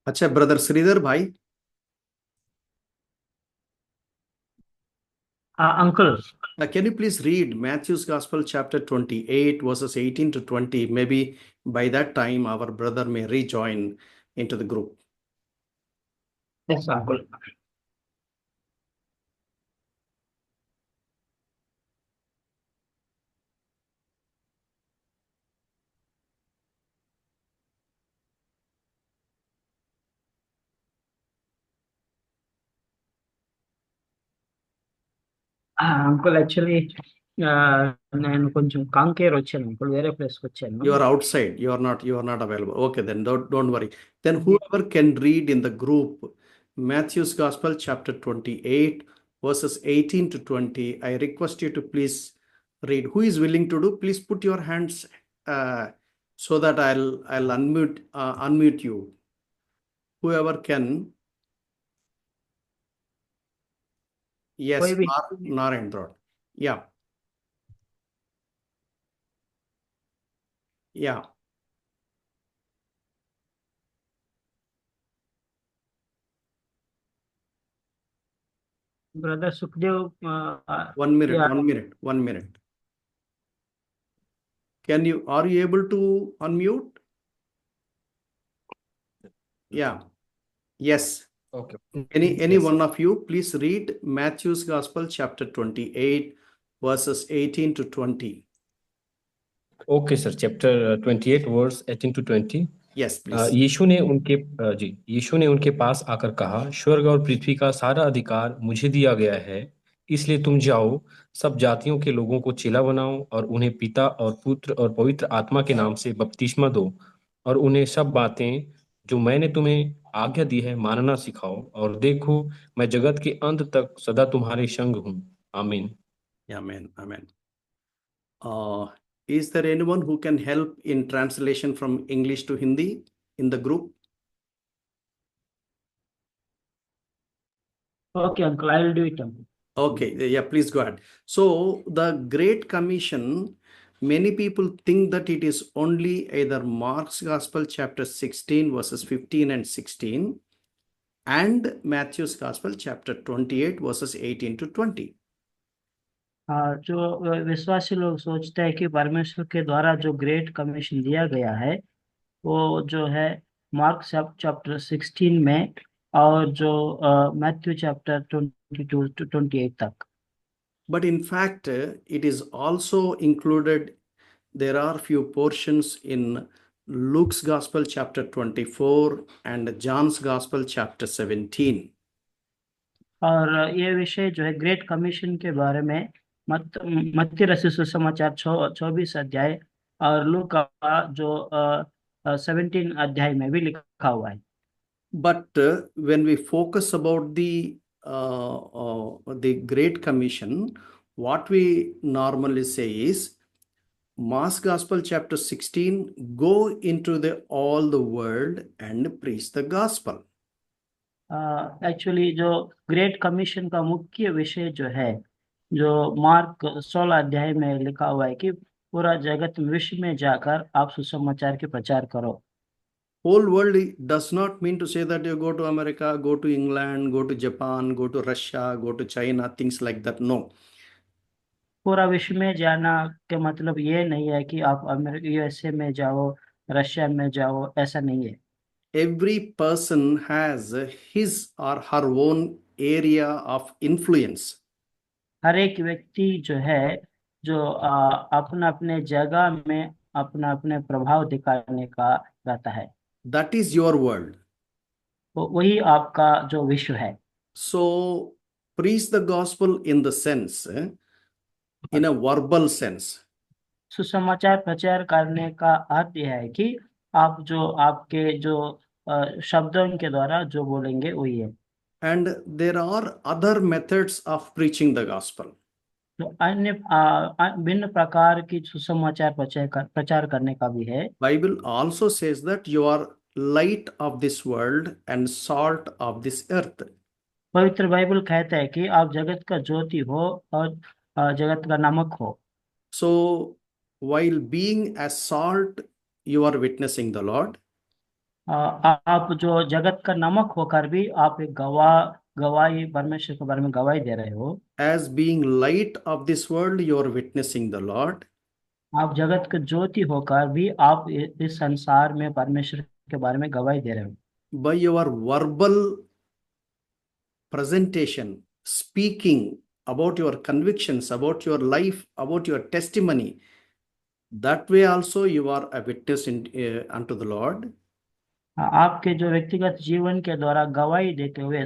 अच्छा, ब्रदर श्रीधर भाई, Uncle, can you please read Matthew's Gospel, chapter 28, verses 18 to 20? Maybe by that time, our brother may rejoin into the group. yes, Uncle. Uncle actually నేను కొంచెం కాంకేర్ వచ్చాను uncle, వేరే ప్లేస్కి వచ్చాను. You are outside. You are not available. Okay, then don't worry. Then whoever can read in the group Matthew's Gospel, chapter 28, verses 18 to 20, I request you to please read. Who is willing to do? Please put your hands so that I'll unmute you. Whoever can. Yes, कोई भी Narendra. Yeah. Yeah. Brother Sukhdev 1 minute, yeah. 1 minute, 1 minute. Are you able to unmute? Yeah. Yes. Okay. Any Yes, one sir. of you, please read Matthew's Gospel, chapter 28, verses 18 to 20. Okay, sir. Chapter 28, verse 18 to 20. Yes, please. यीशु ने उनके पास आकर कहा, स्वर्ग और पृथ्वी का सारा अधिकार मुझे दिया गया है, इसलिए तुम जाओ, सब जातियों के लोगों को चेला बनाओ और उन्हें पिता और पुत्र और पवित्र आत्मा के नाम से बपतिस्मा दो और उन्हें सब बातें जो मैंने तुम्हें आज्ञा दी है मानना सिखाओ, और देखो मैं जगत के अंत तक सदा तुम्हारे संग हूँ। आमीन। Amen. Amen. Is there anyone who can help in translation from English to Hindi in the group? Okay, uncle, I will do it, uncle. Okay, yeah, please go ahead. So the Great Commission, many people think that it is only either Mark's Gospel, chapter 16, verses 15 and 16, and Matthew's Gospel, chapter 28, verses 18 to 20. जो विश्वासी लोग सोचते हैं कि परमेश्वर के द्वारा जो ग्रेट कमीशन दिया गया है वो जो है मार्क चैप्टर 16 में और जो मैथ्यू चैप्टर 22 to 28 तक। But in fact, it is also included. There are few portions in Luke's Gospel, chapter 24, and John's Gospel, chapter 17. और ये विषय जो है ग्रेट कमीशन के बारे में मत्ती रचित सुसमाचार 24 अध्याय और लूक का जो 17 अध्याय में भी लिखा हुआ है। But when we focus about the Great Commission, what we normally say is Mark's Gospel, chapter 16, go into all the world and preach the gospel. Actually जो ग्रेट कमीशन का मुख्य विषय जो है जो मार्क 16 अध्याय में लिखा हुआ है कि पूरा जगत विश्व में जाकर आप सुसमाचार के प्रचार करो। Whole world does not mean to say that you go to America, go to England, go to Japan, go to Russia, go to China, things like that. No. पूरा विश्व में जाना के मतलब ये नहीं है कि आप अमेरिका यूएसए में जाओ, रशिया में जाओ, ऐसा नहीं है। Every person has his or her own area of influence. हर एक व्यक्ति जो है जो अपना अपने जगह में अपना अपने प्रभाव दिखाने का रहता है। That is your world. तो वही आपका जो विश्व है। So preach the gospel in the sense, in a verbal sense. सुसमाचार प्रचार करने का अर्थ यह है कि आप जो आपके जो शब्दों के द्वारा जो बोलेंगे वही है। And there are other methods of preaching the gospel. तो अन्य भिन्न प्रकार की सुसमाचार प्रचार करने का भी है। Bible also says that you are light of this world and salt of this earth. पवित्र बाइबल कहता है कि आप जगत का ज्योति हो और जगत का नमक हो। So while being as salt, you are witnessing the Lord. आप जो जगत का नमक होकर भी आप एक गवाही परमेश्वर के बारे में गवाही दे रहे हो। As being light of this world, you are witnessing the Lord. आप जगत का ज्योति होकर भी आप इस संसार में परमेश्वर के बारे में गवाही दे रहे हो। By your verbal presentation, speaking about your convictions, about your life, about your testimony, that way also you are a witness unto the Lord. आपके जो व्यक्तिगत जीवन के द्वारा गवाही देते हुए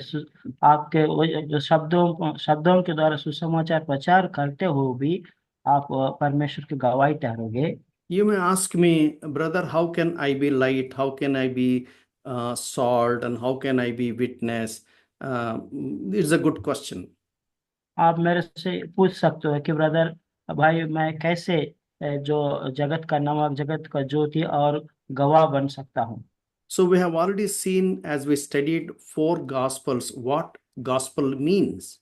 आपके जो शब्दों के द्वारा सुसमाचार प्रचार करते हुए भी आप परमेश्वर की गवाही ठहरोगे। You may ask me, brother, how can I be light? How can I be salt? And how can I be witness? It's a good question. आप मेरे से पूछ सकते हो कि ब्रदर भाई मैं कैसे जो जगत का नमक जगत का ज्योति और गवाह बन सकता हूँ। So we have already seen as we studied 4 Gospels what gospel means.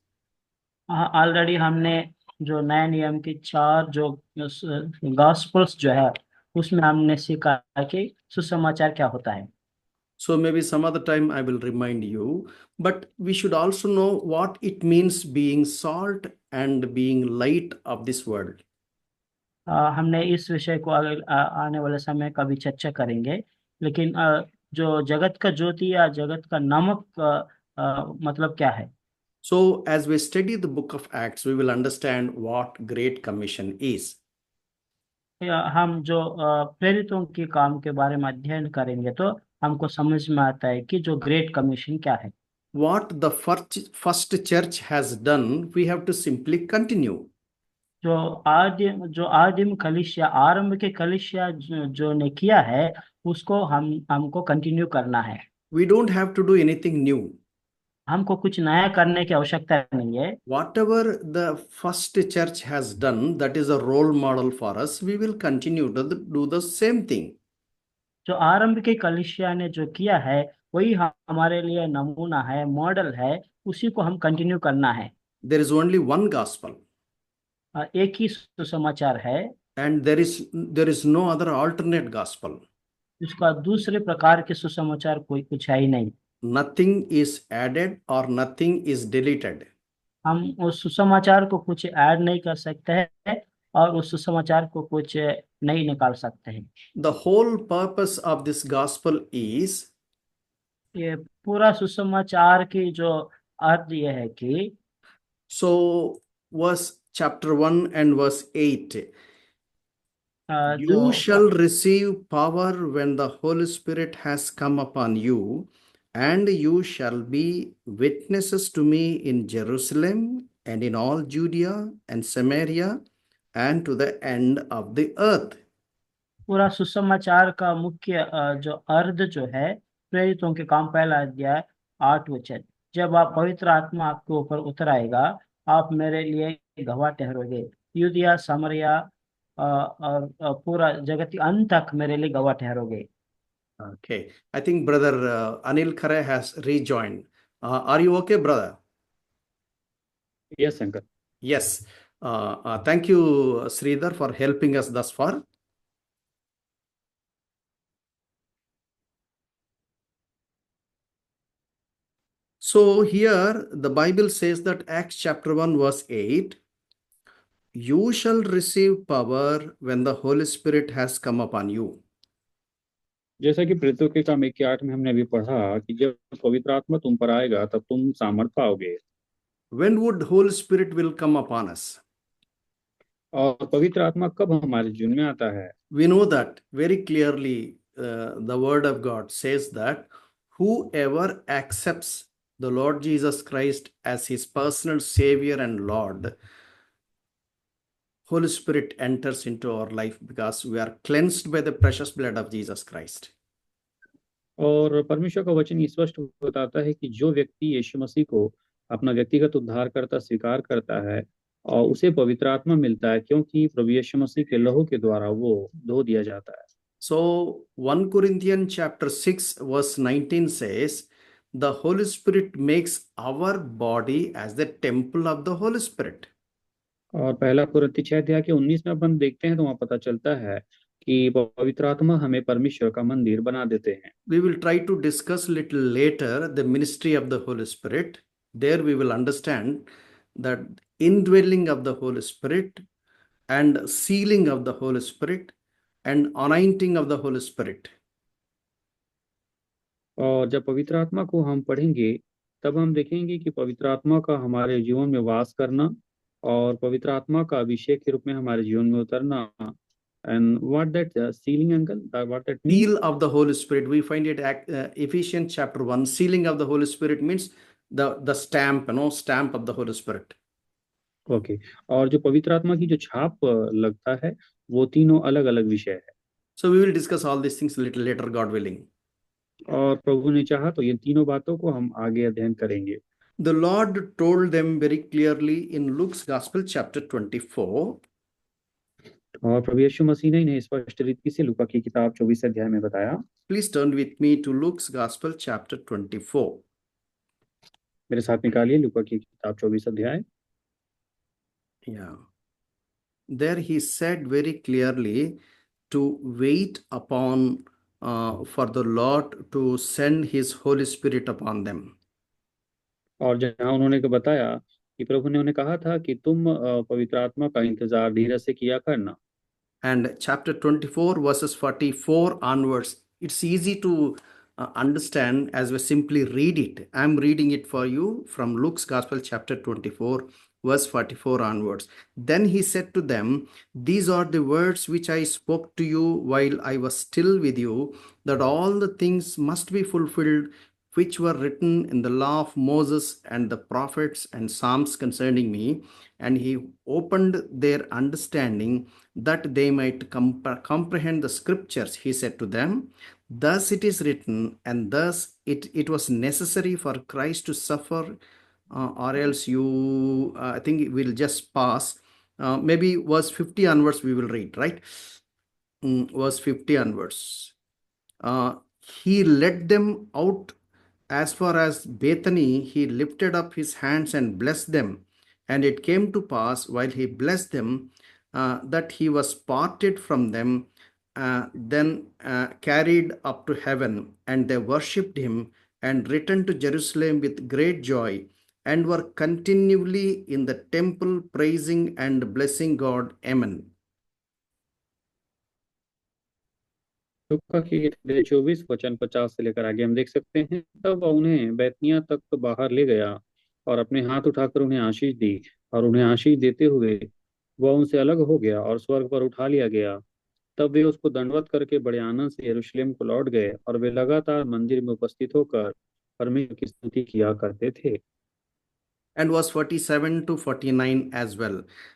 Already हमने जो नए नियम की 4 जो गॉस्पल्स जो है उसमें हमने सीखा कि सुसमाचार क्या होता है। So maybe some other time I will remind you, but we should also know what it means being salt and being light of this world. हमने इस विषय को आने वाले समय का भी चर्चा करेंगे, लेकिन जो जगत का ज्योति या जगत का नमक मतलब क्या है। So as we study the book of Acts, we will understand what Great Commission is. हम जो प्रेरितों के काम के बारे में अध्ययन करेंगे तो हमको समझ में आता है कि जो ग्रेट कमीशन क्या है। What the first church has done, we have to simply continue. जो आदिम कलीसिया आरंभ के कलीसिया जो ने किया है उसको हमको कंटिन्यू करना है। We don't have to do anything new. हमको कुछ नया करने की आवश्यकता नहीं है। Whatever the first church has done, that is a role model for us. We will continue to do the same thing. जो आरंभ के कलीसिया ने जो किया है वही हमारे लिए नमूना है, मॉडल है, उसी को हम कंटिन्यू करना है। There is only one gospel, एक ही सुसमाचार है and there is no other alternate gospel. उसका दूसरे प्रकार के सुसमाचार कोई कुछ है ही नहीं। Nothing is added or nothing is deleted. हम उस सुसमाचार को कुछ ऐड नहीं कर सकते हैं और उस सुसमाचार को कुछ नहीं निकाल सकते हैं। The whole purpose of this gospel is ये पूरा सुसमाचार की जो अर्थ ये है कि so verse chapter 1 and verse 8. You shall receive power when the Holy Spirit has come upon you, and you shall be witnesses to me in Jerusalem and in all Judea and Samaria and to the end of the earth. पूरा सुसमाचार का मुख्य जो अर्थ जो है प्रेरितों के काम पहला अध्याय 8 वचन, जब आप पवित्र आत्मा आपके ऊपर उतर आएगा आप मेरे लिए गवाह ठहरोगे, यूदिया सामरिया और पूरा जगत के अंत तक मेरे लिए गवाह ठहरोगे। Okay, I think brother Anil Khare has rejoined. Are you okay, brother? Yes, uncle. Yes. Thank you, Sridhar, for helping us thus far. So here the Bible says that Acts chapter 1 verse 8, you shall receive power when the Holy Spirit has come upon you. जैसा कि प्रेरितों के काम 1:8 में हमने अभी पढ़ा कि जब पवित्र आत्मा तुम पर आएगा तब तुम सामर्थ पाओगे। When would Holy Spirit will come upon us? और पवित्र आत्मा कब हमारे जीवन में आता है? We know that very clearly. The word of God says that whoever accepts the Lord Jesus Christ as his personal Savior and Lord, Holy Spirit enters into our life because we are cleansed by the precious blood of Jesus Christ. और परमेश्वर का वचन स्पष्ट बताता है कि जो व्यक्ति यीशु मसीह को अपना व्यक्तिगत उद्धारकर्ता स्वीकार करता है और उसे पवित्र आत्मा मिलता है, क्योंकि प्रभु यीशु मसीह के लहू के द्वारा वो धो दिया जाता है। So 1 Corinthians chapter 6 verse 19 says, the Holy Spirit makes our body as the temple of the Holy Spirit. और पहला कुरिन्थी 6:19 में अपन देखते हैं तो वहाँ पता चलता है कि पवित्र आत्मा हमें परमेश्वर का मंदिर बना देते हैं। We will try to discuss little later the ministry of the Holy Spirit. There we will understand that indwelling of the Holy Spirit and sealing of the Holy Spirit and anointing of the Holy Spirit. और जब पवित्र आत्मा को हम पढ़ेंगे तब हम देखेंगे कि पवित्र आत्मा का हमारे जीवन में वास करना और पवित्र आत्मा का अभिषेक के रूप में हमारे जीवन में उतरना। And what that ceiling uncle, what that mean? Seal of the Holy Spirit. We find it Ephesians chapter 1. Sealing of the Holy Spirit means the stamp, stamp of the Holy Spirit. Okay. और जो पवित्र आत्मा की जो छाप लगता है वो तीनों अलग अलग विषय है। So we will discuss all these things a little later, God willing. और प्रभु ने चाहा तो ये तीनों बातों को हम आगे अध्ययन करेंगे। The Lord told them very clearly in Luke's Gospel chapter 24. और प्रभु यीशु मसीह ने इन्हें स्पष्ट रीति से लूका की किताब 24 अध्याय में बताया। Please turn with me to Luke's Gospel chapter 24. मेरे साथ निकालिए लूका की किताब 24 अध्याय। Yeah. There he said very clearly to wait upon for the Lord to send his Holy Spirit upon them. और जहाँ उन्होंने को बताया कि प्रभु ने उन्हें कहा था कि तुम पवित्र आत्मा का इंतजार धीरज से किया करना। And chapter 24 verses 44 onwards, it's easy to understand as we simply read it. I'm reading it for you from Luke's Gospel chapter 24 verse 44 onwards. Then he said to them, these are the words which I spoke to you while I was still with you, that all the things must be fulfilled which were written in the law of Moses and the prophets and Psalms concerning me. And he opened their understanding that they might comprehend the scriptures. He said to them, thus it is written, and thus it was necessary for Christ to suffer, or else you, I think we'll just pass. Maybe verse 50 onwards we will read, right? Verse 50 onwards. He led them out as far as Bethany. He lifted up his hands and blessed them. And it came to pass, while he blessed them, that he was parted from them, then carried up to heaven. And they worshipped him and returned to Jerusalem with great joy, and were continually in the temple praising and blessing God. Amen. लूका की किताब 24 वचन 50 से लेकर आगे हम देख सकते हैं। तब वह उन्हें बैतनिय्याह तक तो बाहर ले गया और अपने हाथ उठाकर उन्हें आशीष दी, और उन्हें आशीष देते हुए वह उनसे अलग हो गया और स्वर्ग पर उठा लिया गया। तब वे उसको दंडवत करके बड़े आनंद से यरूशलेम को लौट गए, और वे लगातार मंदिर में उपस्थित होकर परमेश्वर की स्तुति किया करते थे। And verse 47 to 49 as well.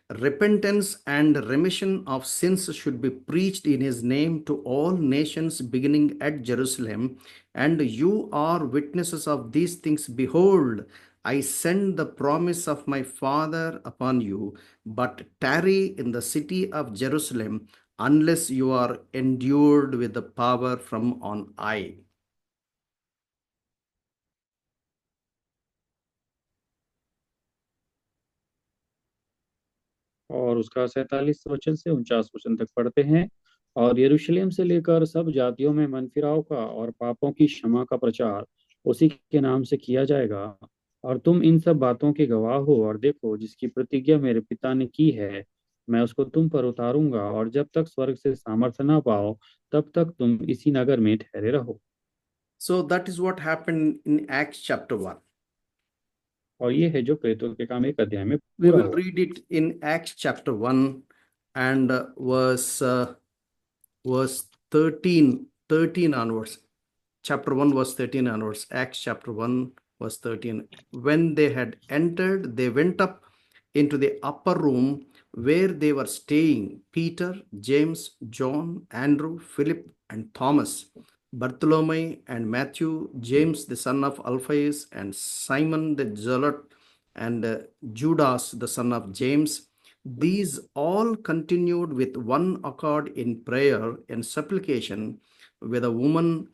Repentance and remission of sins should be preached in his name to all nations, beginning at Jerusalem. And you are witnesses of these things. Behold, I send the promise of my Father upon you, but tarry in the city of Jerusalem unless you are endued with the power from on high. और उसका 47 वचन से 49 वचन तक पढ़ते हैं। और यरूशलेम से लेकर सब जातियों में मन फिराव का और पापों की क्षमा का प्रचार उसी के नाम से किया जाएगा। और तुम इन सब बातों के गवाह हो। और देखो, जिसकी प्रतिज्ञा मेरे पिता ने की है, मैं उसको तुम पर उतारूंगा, और जब तक स्वर्ग से सामर्थ्य ना पाओ तब तक तुम इसी नगर में ठहरे रहो। So that is what happened in Acts chapter 1. और ये है जो प्रेरितों के काम 1 अध्याय में We पूरा will हुआ। read it in Acts chapter 1 and verse 13 onwards. Chapter 1 verse 13 onwards. Acts chapter 1 verse 13. When they had entered, they went up into the upper room where they were staying, Peter, James, John, Andrew, Philip, and Thomas, Bartholomew and Matthew, James the son of Alphaeus, and Simon the Zealot, and Judas, the son of James. These all continued with one accord in prayer and supplication with a woman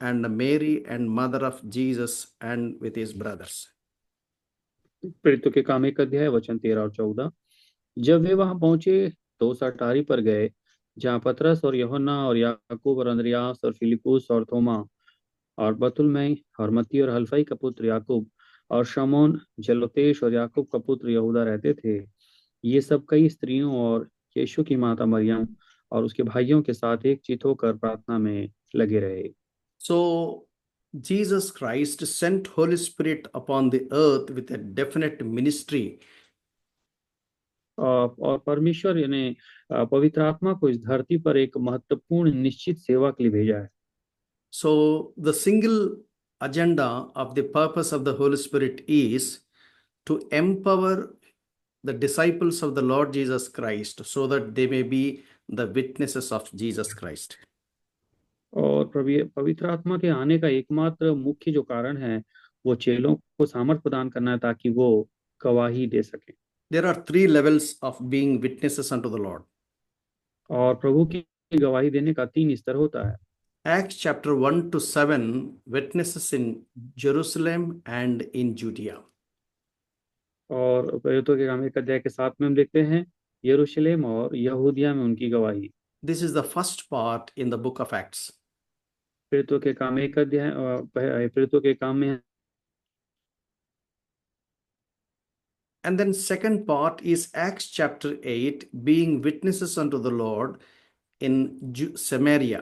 and Mary and mother of Jesus and with his brothers. प्रेरितों के काम 1 अध्याय वचन 13 और 14। जब वे वहां पहुंचे तो उस अटारी पर गए जहां पतरस और यूहन्ना और याकूब और अंद्रियास और फिलिपुस और थोमा और बतुलमै और मत्ती और हल्फई का पुत्र याकूब और शमौन जलोतेश और याकूब का पुत्र यहूदा रहते थे। ये सब कई स्त्रियों और यीशु की माता मरियम और उसके भाइयों के साथ एक चित होकर प्रार्थना में लगे रहे। So Jesus Christ sent Holy Spirit upon the earth with a definite ministry. और परमेश्वर ने पवित्र आत्मा को इस धरती पर एक महत्वपूर्ण निश्चित सेवा के लिए भेजा है। So the single agenda of the purpose of the Holy Spirit is to empower the disciples of the Lord Jesus Christ so that they may be the witnesses of Jesus Christ. और पवित्र आत्मा के आने का एकमात्र मुख्य जो कारण है वो चेलों को सामर्थ प्रदान करना है ताकि वो गवाही दे सके। There are 3 levels of being witnesses unto the Lord. और प्रभु की गवाही देने का 3 स्तर होता है। Acts chapter 1 to 7, witnesses in Jerusalem and in Judea. और प्रेरितों के काम 1 अध्याय के 7 में हम देखते हैं यरूशलेम और यहूदिया में उनकी गवाही। This is the first part in the book of Acts. प्रेरितों के काम 1 अध्याय प्रेरितों के काम में। And then second part is Acts chapter 8, being witnesses unto the Lord in Samaria.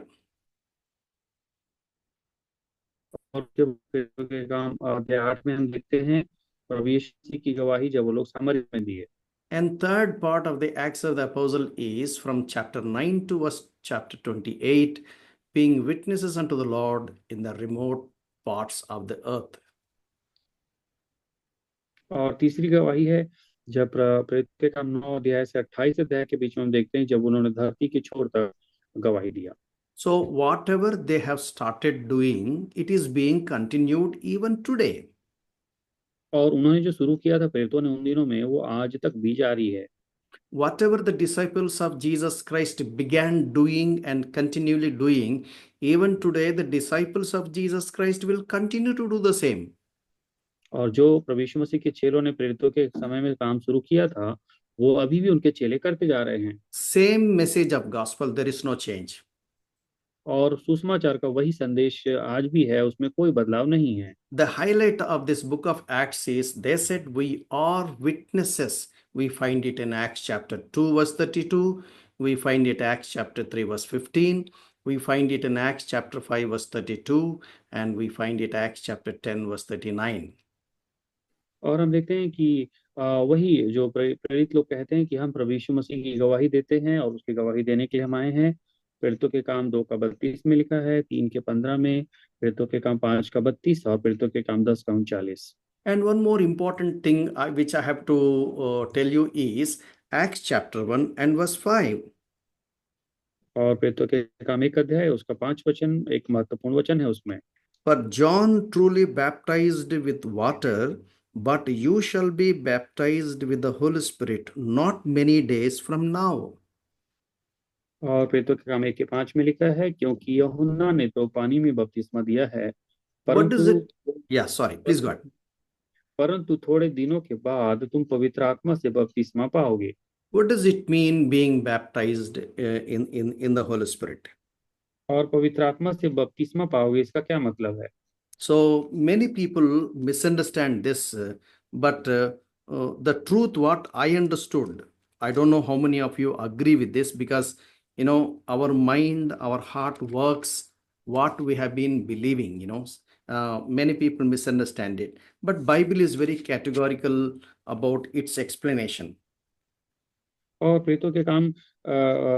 और प्रेरितों के काम अध्याय 8 में हम देखते हैं प्रभु यीशु मसीह की गवाही जब वो लोग सामरिया में दिए। And third part of the Acts of the Apostle is from chapter 9 to verse chapter 28, being witnesses unto the Lord in the remote parts of the earth. और तीसरी गवाही है जब प्रेरितों के काम 9 अध्याय से 28 अध्याय के बीच में हम देखते हैं जब उन्होंने धरती के छोर तक गवाही दिया। So whatever they have started doing, it is being continued even today. और उन्होंने जो शुरू किया था प्रेरितों ने उन दिनों में वो आज तक भी जारी है। Whatever the disciples of Jesus Christ began doing and continually doing, even today the disciples of Jesus Christ will continue to do the same. और जो प्रभु यीशु मसीह के चेलों ने प्रेरितों के समय में काम शुरू किया था वो अभी भी उनके चेले करते जा रहे हैं। Same message of gospel, there is no change. और सुसमाचार का वही संदेश आज भी है, उसमें कोई बदलाव नहीं है। The highlight of this book of Acts is they said we are witnesses. We find it in Acts chapter 2 verse 32. We find it Acts chapter 3 verse 15. We find it in Acts chapter 5 verse 32. And we find it Acts chapter 10 verse 39. और हम देखते हैं कि वही जो प्रेरित लोग कहते हैं कि हम प्रभु यीशु मसीह की गवाही देते हैं और उसकी गवाही देने के लिए हम आए हैं। प्रेरितों के काम 2 का 32 में लिखा है, 3 के 15 में, प्रेरितों के काम 5 का 32 और प्रेरितों के काम 10 का 39। And one more important thing which I have to tell you is Acts chapter 1 and verse 5. और प्रेरितों के काम 1 अध्याय उसका 5 वचन एक महत्वपूर्ण वचन है उसमें। For John truly baptized with water, but you shall be baptized with the Holy Spirit not many days from now. और प्रेरितों के काम 1 के 5 में लिखा है क्योंकि यूहन्ना ने तो पानी में बपतिस्मा दिया है What does it? परंतु Yeah, sorry, please go ahead. परंतु थोड़े दिनों के बाद तुम पवित्र आत्मा से बपतिस्मा पाओगे। What does it mean being baptized in the Holy Spirit? और पवित्र आत्मा से बपतिस्मा पाओगे इसका क्या मतलब है? So many people misunderstand this, but the truth what I understood, I don't know how many of you agree with this, because our mind, our heart works what we have been believing. Many people misunderstand it, but Bible is very categorical about its explanation. और प्रेरितों के काम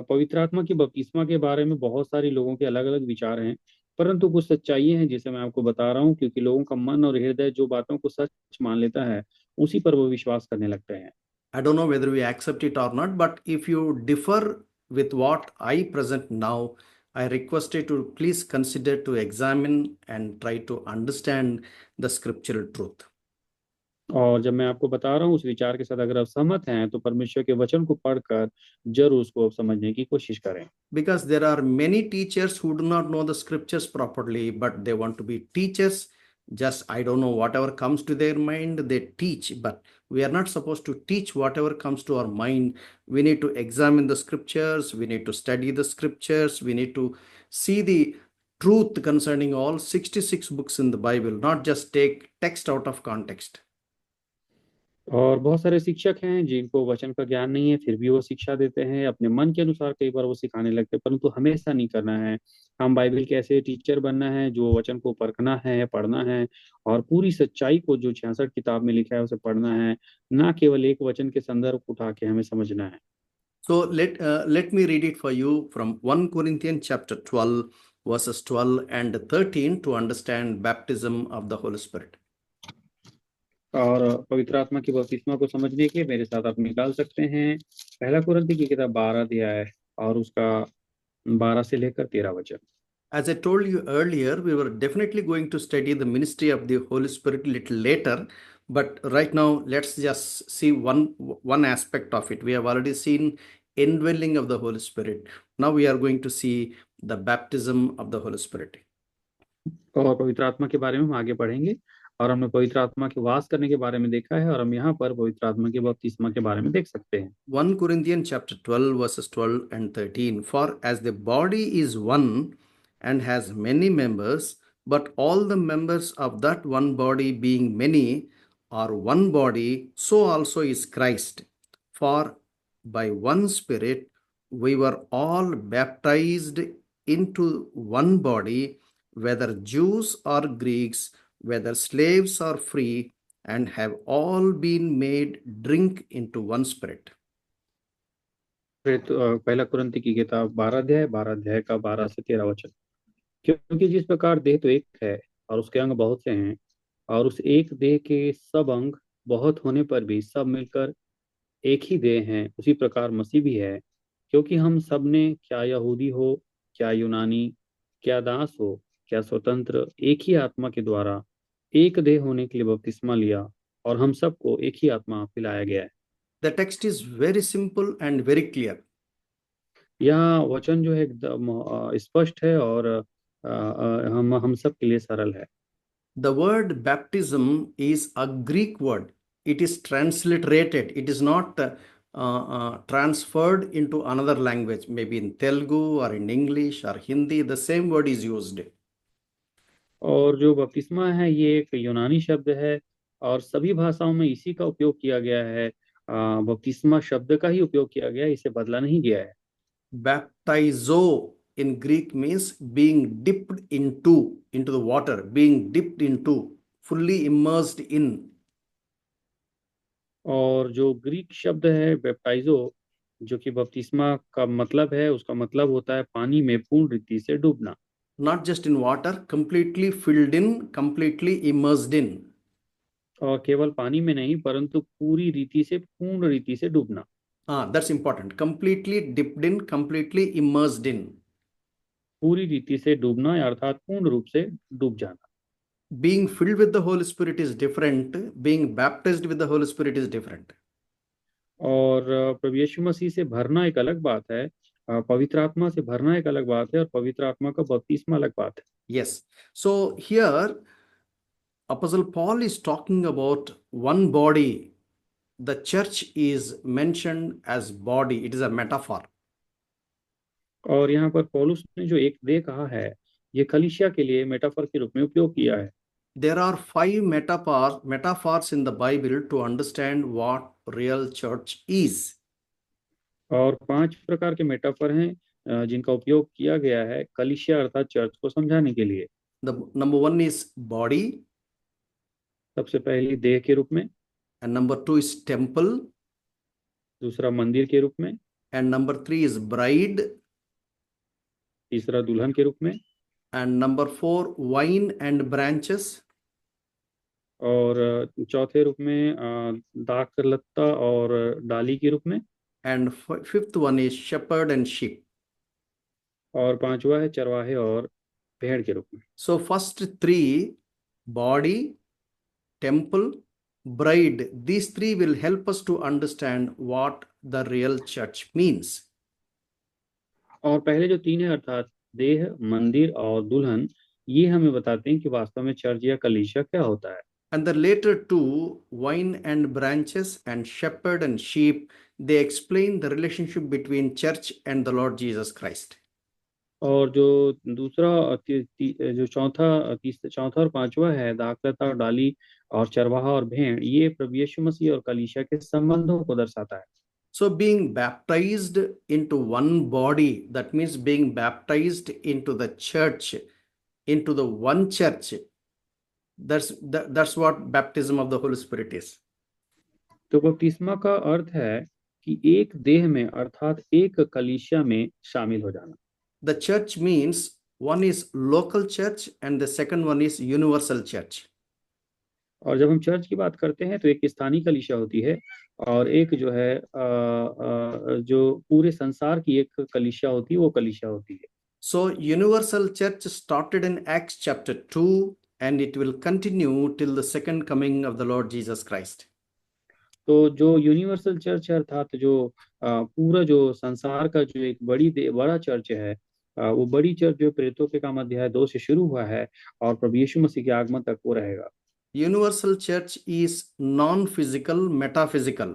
पवित्र आत्मा की बपतिस्मा के बारे में बहुत सारे लोगों के अलग अलग विचार हैं, परंतु कुछ सच्चाइयां हैं जिसे मैं आपको बता रहा हूं क्योंकि लोगों का मन और हृदय जो बातों को सच मान लेता है उसी पर वो विश्वास करने लगते हैं। I don't know whether we accept it or not, but if you differ with what I present now, I request you to please consider to examine and try to understand the scriptural truth. और जब मैं आपको बता रहा हूँ उस विचार के साथ अगर आप सहमत हैं तो परमेश्वर के वचन को पढ़कर जरूर उसको समझने की कोशिश करें। Because there are many teachers who do not know the scriptures properly, but they want to be teachers. Just, I don't know, whatever comes to their mind, they teach. But we are not supposed to teach whatever comes to our mind. We need to examine the scriptures. We need to study the scriptures. We need to see the truth concerning all 66 books in the Bible, not just take text out of context. और बहुत सारे शिक्षक हैं जिनको वचन का ज्ञान नहीं है, फिर भी वो शिक्षा देते हैं अपने मन के अनुसार, कई बार वो सिखाने लगते हैं, परंतु हमेशा नहीं करना है। हम बाइबल के ऐसे टीचर बनना है जो वचन को परखना है, पढ़ना है, और पूरी सच्चाई को जो 66 किताब में लिखा है उसे पढ़ना है, ना केवल एक वचन के संदर्भ को उठा के हमें समझना है। So let me read it for you from 1 Corinthians chapter 12, verses 12 and 13 to understand baptism of the Holy Spirit. और पवित्र आत्मा की बपतिस्मा को समझने के लिए मेरे साथ आप निकाल सकते हैं पहला कुरिन्थी की किताब 12 अध्याय और उसका 12 से लेकर 13 वचन। As I told you earlier, we were definitely going to study the ministry of the Holy Spirit a little later, but right now let's just see one aspect of it. We have already seen indwelling of the Holy Spirit. Now we are going to see the baptism of the Holy Spirit. और पवित्र आत्मा के बारे में हम आगे पढ़ेंगे, और हमने पवित्र आत्मा के वास करने के बारे में देखा है, और हम यहाँ पर पवित्र आत्मा के बपतिस्मा के बारे में देख सकते हैं। 1 Corinthians chapter 12, verses 12 and 13. For as the body is one and has many members, but all the members of that one body being many are one body, so also is Christ. For by one Spirit we were all baptized into one body, whether Jews or Greeks, whether slaves or free, and have all been made drink into one Spirit. फिर पहला कुरिन्थी की किताब 12 अध्याय का 12 से 13 वचन। क्योंकि जिस प्रकार देह तो एक है और उसके अंग बहुत से हैं, और उस एक देह के सब अंग बहुत होने पर भी सब मिलकर एक ही देह हैं, उसी प्रकार मसीह भी है। क्योंकि हम सब ने, क्या यहूदी हो, क्या यूनानी, क्या दास हो, क्या स्वतंत्र, एक ही आत्मा के द्वारा एक देह होने के लिए बपतिस्मा लिया, और हम सबको एक ही आत्मा पिलाया गया है। The text is very simple and very clear. यह वचन जो है एकदम स्पष्ट है और हम सब के लिए सरल है। The word baptism is a Greek word. It is transliterated. It is not transferred into another language, maybe in Telugu or in English or Hindi. The same word is used. और जो बपतिस्मा है ये एक यूनानी शब्द है, और सभी भाषाओं में इसी का उपयोग किया गया है। बपतिस्मा शब्द का ही उपयोग किया गया है, इसे बदला नहीं गया है। Baptizo in Greek means being dipped into the water, being dipped into, fully immersed in. और जो ग्रीक शब्द है बैप्टाइजो, जो कि बपतिस्मा का मतलब है, उसका मतलब होता है पानी में पूर्ण रीति से डूबना। Not just in water, completely filled in, completely immersed in. और केवल पानी में नहीं, परंतु पूरी रीति से, पूर्ण रीति से डूबना। That's important. Completely dipped in, completely immersed in. पूरी रीति से डूबना अर्थात पूर्ण रूप से डूब जाना। Being filled with the Holy Spirit is different. Being baptized with the Holy Spirit is different. और प्रभु यीशु मसीह से भरना एक अलग बात है, पवित्र आत्मा से भरना एक अलग बात है, और पवित्र आत्मा का बपतिस्मा अलग बात है। Yes. So here, Apostle Paul is talking about one body. The church is mentioned as body. It is a metaphor. और यहाँ पर पौलुस ने जो एक देह कहा है, ये कलीसिया के लिए मेटाफर के रूप में उपयोग किया है। There are 5 metaphors in the Bible to understand what real church is. और 5 प्रकार के मेटाफर हैं जिनका उपयोग किया गया है कलीसिया अर्थात चर्च को समझाने के लिए। The number 1 is body, सबसे पहली देह के रूप में, and number 2 is temple, दूसरा मंदिर के रूप में, and number 3 is bride, तीसरा दुल्हन के रूप में, and number 4 vine and branches, और चौथे रूप में दाख लत्ता और डाली के रूप में, and fifth one is shepherd and sheep. और पांचवा है चरवाहे और भेड़ के रूप में। So first 3, body, temple, bride, these three will help us to understand what the real church means. और पहले जो तीन है अर्थात देह, मंदिर और दुल्हन, ये हमें बताते हैं कि वास्तव में चर्च या कलीसिया क्या होता है। And the later two, vine and branches and shepherd and sheep, they explain the relationship between church and the Lord Jesus Christ. और जो दूसरा जो चौथा और पांचवा है, दाखलता और डाली और चरवाहा और भेड़, ये प्रभु यीशु मसीह और कलीसिया के संबंधों को दर्शाता है। So being baptized into one body, that means being baptized into the church, into the one church. That's what baptism of the Holy Spirit is. तो बपतिस्मा का अर्थ है कि एक देह में अर्थात एक कलीसिया में शामिल हो जाना। The church means one is local church and the second one is universal church. और जब हम चर्च की बात करते हैं तो एक स्थानीय कलीसिया होती है और एक जो है जो पूरे संसार की एक कलीसिया होती है, वो कलीसिया होती है। So universal church started in Acts chapter 2 and it will continue till the second coming of the Lord Jesus Christ. तो जो यूनिवर्सल चर्च है अर्थात जो पूरा जो संसार का जो एक बड़ा चर्च है, वो बड़ी चर्च जो प्रेरितों के काम अध्याय 2 से शुरू हुआ है और प्रभु यीशु मसीह के आगमन तक वो रहेगा। Universal church is non-physical, metaphysical.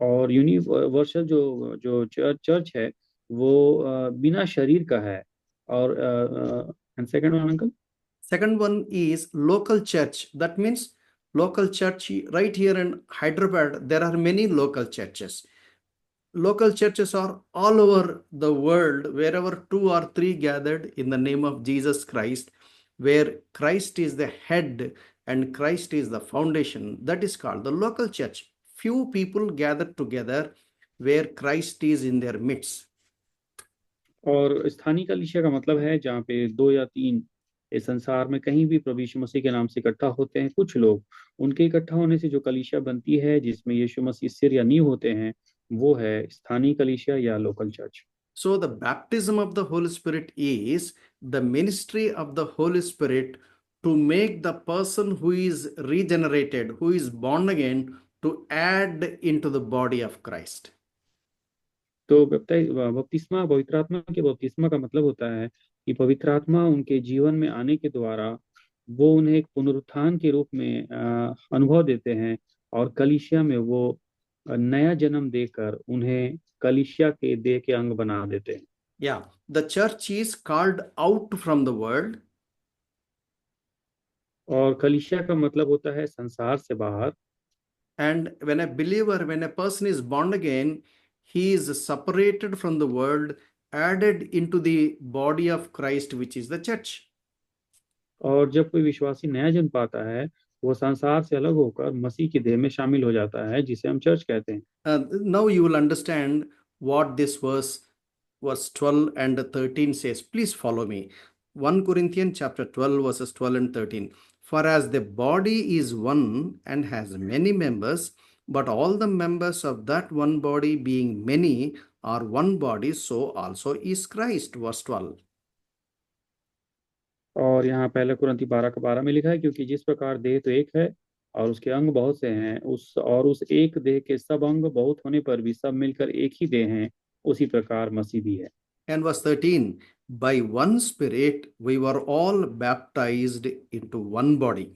और यूनिवर्सल जो जो चर्च है वो बिना शरीर का है। और second one uncle? Second one is local church. That means local church right here in Hyderabad. There are many local churches. Local churches are all over the world, wherever two or three gathered in the name of Jesus Christ, where Christ is the head and Christ is the foundation. That is called the local church. Few people gathered together where Christ is in their midst. और स्थानीय कलीसिया का मतलब है जहाँ पे 2 या 3 इस संसार में कहीं भी प्रभु यीशु मसीह के नाम से इकट्ठा होते हैं कुछ लोग, उनके इकट्ठा होने से जो कलीसिया बनती है जिसमें यीशु मसीह सिर या नींव होते हैं, वो है स्थानीय कलीसिया या local church. So the baptism of the Holy Spirit is the ministry of the Holy Spirit to make the person who is regenerated, who is born again, to add into the body of Christ. तो बपतिस्मा पवित्र आत्मा के बपतिस्मा का मतलब होता है कि पवित्र आत्मा उनके जीवन में आने के द्वारा वो उन्हें एक पुनरुत्थान के रूप में अनुभव देते हैं और कलीसिया में वो नया जन्म देकर उन्हें कलीसिया के देह के अंग बना देते हैं। Yeah, the church is called out from the world. और कलीसिया का मतलब होता है संसार से बाहर। And when a believer, when a person is born again, he is separated from the world, added into the body of Christ, which is the church. और जब कोई विश्वासी नया जन्म पाता है, वो संसार से अलग होकर मसीह के देह में शामिल हो जाता है, जिसे हम चर्च कहते हैं। Now you will understand what this verse 12 and 13 says. Please follow me. 1 Corinthians chapter 12 verses 12 and 13. For as the body is one and has many members, but all the members of that one body being many are one body, so also is Christ. Verse 12. और यहाँ पहले कुरिन्थी 12:12 में लिखा है, क्योंकि जिस प्रकार देह तो एक है और उसके अंग बहुत से हैं, उस एक देह के सब अंग बहुत होने पर भी सब मिलकर एक ही देह हैं, उसी प्रकार मसीह भी है। And verse 13, by one Spirit we were all baptized into one body.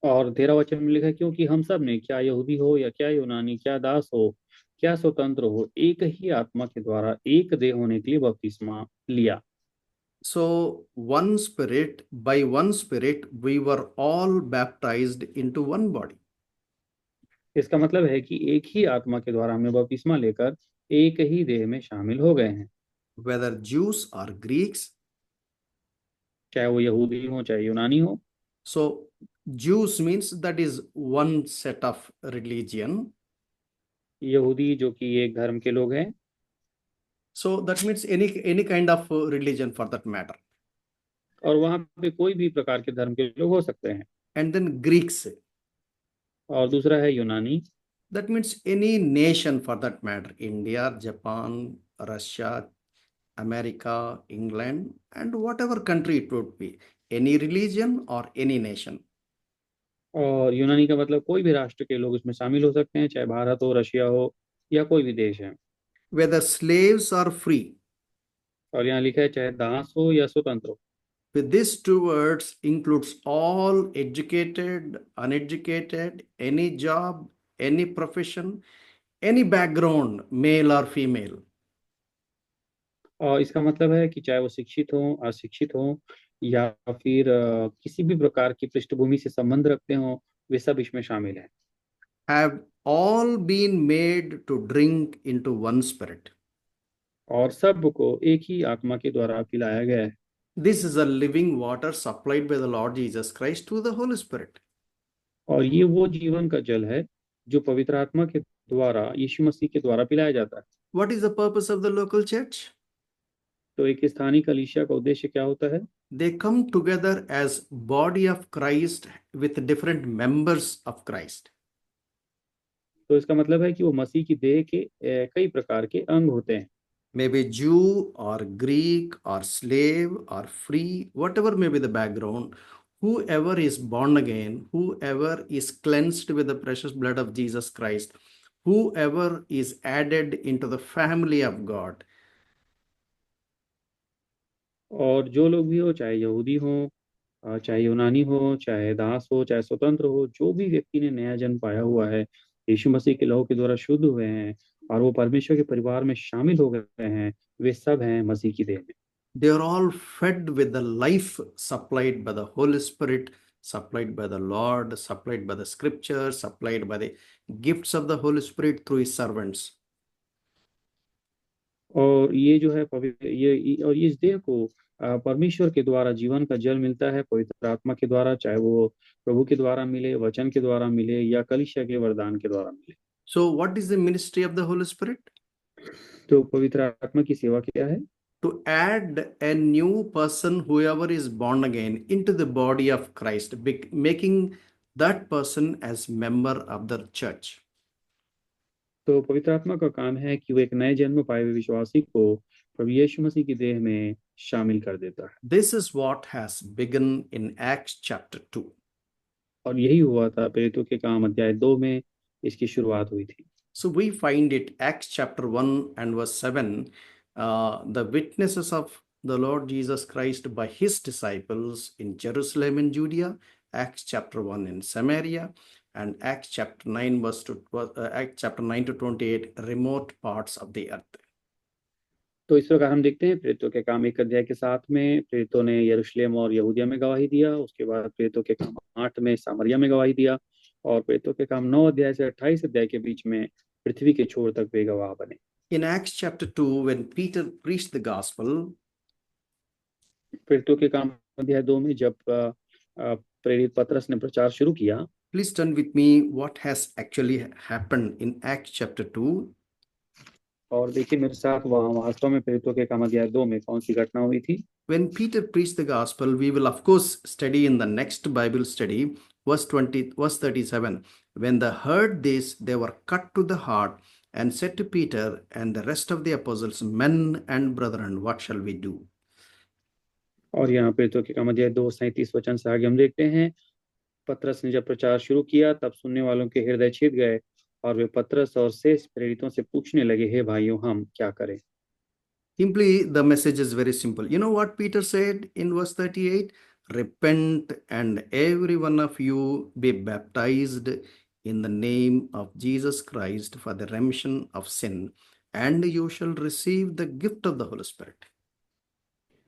और 13 वचन में लिखा है, क्योंकि हम सब ने, क्या यहूदी हो या क्या यूनानी, क्या दास हो, क्या स्वतंत्र हो, एक ही आत्मा के द्वारा एक देह होने के लिए बपतिस्मा लिया। So one Spirit, by one Spirit we were all baptized into one body. इसका मतलब है कि एक ही आत्मा के द्वारा हमने बपतिस्मा लेकर एक ही देह में शामिल हो गए हैं। Whether Jews or Greeks. चाहे वो यहूदी हो चाहे यूनानी हो। So Jews means that is one set of religion. यहूदी जो कि एक धर्म के लोग हैं। So that means any kind of religion for that matter. और वहां पे कोई भी प्रकार के धर्म के लोग हो सकते हैं। And then Greeks. और दूसरा है यूनानी। That means any nation for that matter. India, Japan, Russia, America, England, and whatever country it would be. Any religion or any nation. और यूनानी का मतलब कोई भी राष्ट्र के लोग इसमें शामिल हो सकते हैं, चाहे भारत हो, रशिया हो या कोई भी देश है। whether slaves or free. और यहाँ लिखा है चाहे दास हो या स्वतंत्र हो। With these two words includes all educated, uneducated, any job, any profession, any background, male or female. और इसका मतलब है कि चाहे वो शिक्षित हो, अशिक्षित हो, या फिर किसी भी प्रकार की पृष्ठभूमि से संबंध रखते हो, वे सब इसमें शामिल हैं। Have all been made to drink into one spirit. और सबको एक ही आत्मा के द्वारा पिलाया गया है। This is a living water supplied by the Lord Jesus Christ to the Holy Spirit. और ये वो जीवन का जल है जो पवित्र आत्मा के द्वारा, यीशु मसीह के द्वारा पिलाया जाता है। What is the purpose of the local church? तो एक स्थानीय कलीसिया का उद्देश्य क्या होता है? They come together as body of Christ with different members of Christ. तो इसका मतलब है कि वो मसीह की देह के कई प्रकार के अंग होते हैं। Maybe Jew or Greek or slave or free, whatever may be the background, whoever is born again, whoever is cleansed with the precious blood of Jesus Christ, whoever is added into the family of God, और जो लोग भी हो, चाहे यहूदी हो, चाहे यूनानी हो, चाहे दास हो, चाहे स्वतंत्र हो, जो भी व्यक्ति ने नया जन्म पाया हुआ है, यीशु मसीह के लहू के द्वारा शुद्ध हुए हैं और वो परमेश्वर के परिवार में शामिल हो गए हैं, वे सब हैं मसीह की देह में। they are all fed with the life supplied by the Holy Spirit, supplied by the Lord, supplied by the scriptures, supplied by the gifts of the Holy Spirit through his servants. और ये जो है और ये इस देह को परमेश्वर के द्वारा जीवन का जल मिलता है, पवित्र आत्मा के द्वारा, चाहे वो प्रभु के द्वारा मिले, वचन के द्वारा मिले या कलीसिया के वरदान के द्वारा मिले। So, what is the ministry of the Holy Spirit? तो पवित्र आत्मा की सेवा क्या है? To add a new person, whoever is born again, into the body of Christ, making that person as member of the church. तो पवित्र आत्मा का काम है कि वो एक नए जन्म पाए हुए विश्वासी को प्रभु यीशु मसीह की देह में शामिल कर देता है। This is what has begun in Acts chapter 2. और यही हुआ था प्रेरितों के काम अध्याय 2 में इसकी शुरुआत हुई थी। So we find it, Acts chapter 1 and verse 7, the witnesses of the Lord Jesus Christ by his disciples in Jerusalem and Judea, Acts chapter 1 in Samaria, and Acts chapter 9 Acts chapter 9 to 28, remote parts of the earth. तो इस प्रकार हम देखते हैं प्रेरितों के काम 1 अध्याय के 7 में प्रेरितों ने यरूशलेम और यहूदिया में गवाही दिया। उसके बाद प्रेरितों के काम 8 में सामरिया में गवाही दिया, और प्रेरितों के काम 9 अध्याय से 28 अध्याय के बीच में पृथ्वी के छोर तक वे गवाह बने। In Acts chapter 2, when Peter preached the gospel, प्रेरितों के काम अध्याय 2 में जब प्रेरित पतरस ने प्रचार शुरू किया, please turn with me what has actually happened in Acts chapter 2. और देखिए मेरे साथ वहाँ वास्तव में प्रेरितों के काम अध्याय 2 में कौन सी घटना हुई थी। When Peter preached the gospel, we will of course study in the next Bible study, verse 37. When they heard this, they were cut to the heart and said to Peter and the rest of the apostles, men and brethren, what shall we do? और यहाँ प्रेरितों के काम अध्याय 2:37 वचन से आगे हम देखते हैं, पतरस ने जब प्रचार शुरू किया तब सुनने वालों के हृदय छिद गए और वे पतरस और शेष प्रेरितों से पूछने लगे, हे भाइयों, हम क्या करें? Simply, the message is very simple. You know what Peter said in verse 38? Repent and every one of you be baptized in the name of Jesus Christ for the remission of sin, and you shall receive the gift of the Holy Spirit.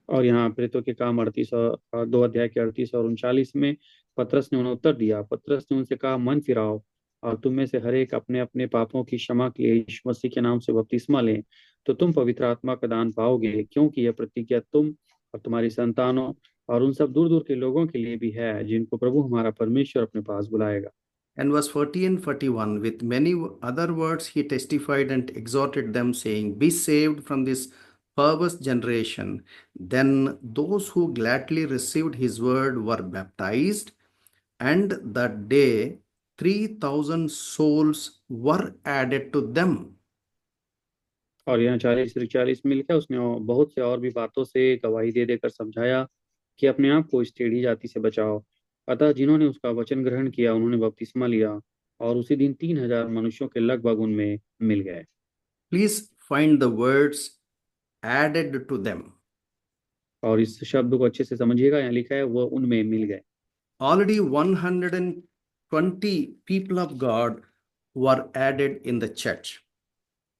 और यहाँ प्रेरितों के काम 38 और 2 अध्याय के 38 और 39 में पतरस ने उन्हें उत्तर दिया। पतरस ने उनसे कहा, मन फिराओ और तुम में से हर एक अपने अपने पापों की क्षमा के लिए यीशु मसीह के नाम से बपतिस्मा लें, तो तुम पवित्र आत्मा का दान पाओगे, क्योंकि यह प्रतिज्ञा तुम और तुम्हारी संतानों और उन सब दूर दूर के लोगों के लिए भी है जिनको प्रभु हमारा परमेश्वर अपने पास बुलाएगा। And verse 40 and 41, with many other words he testified and exhorted them, saying, be saved from this perverse generation. Then those who gladly received his word were baptized, and that day 3,000 souls were added to them. और यहाँ 40 में लिखा, उसने बहुत से और भी बातों से गवाही दे देकर समझाया कि अपने आप को इस टेढ़ी जाति से बचाओ, अतः जिन्होंने उसका वचन ग्रहण किया उन्होंने बपतिस्मा लिया, और उसी दिन 3,000 मनुष्यों के लगभग उनमें मिल गए। Please find the words added to them. और इस शब्द को अच्छे से समझिएगा, यहाँ लिखा है वो उनमें मिल गए। Already 120 people of God were added in the church.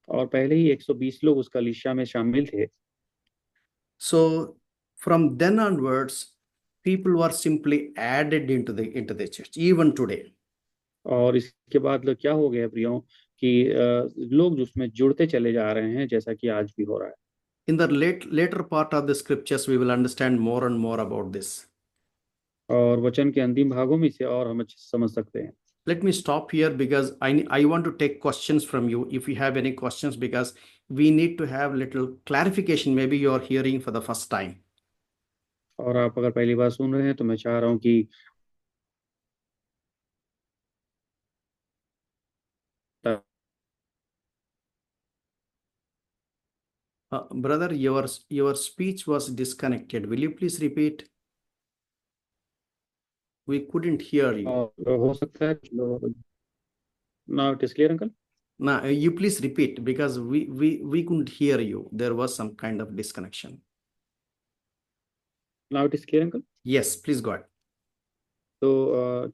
और पहले ही 120 लोग उस कलीसिया में शामिल थे। So from then onwards, people were simply added into the church, even today. और इसके बाद लोग क्या हो गया प्रियो कि लोग उसमें जुड़ते चले जा रहे हैं, जैसा कि आज भी हो रहा है। In the later part of the scriptures, we will understand more and more about this. और वचन के अंतिम भागों में इसे और हम अच्छे से समझ सकते हैं। Let me stop here because I want to take questions from you if you have any questions, because we need to have little clarification. Maybe you are hearing for the first time. और आप अगर पहली बार सुन रहे हैं तो मैं चाह रहा हूँ कि Brother, your speech was disconnected. Will you please repeat? We couldn't hear you. और हो सकता है ना it is clear uncle. Now, you please repeat because we couldn't hear you. There was some kind of disconnection. Now it is clear uncle. Yes, please go ahead. तो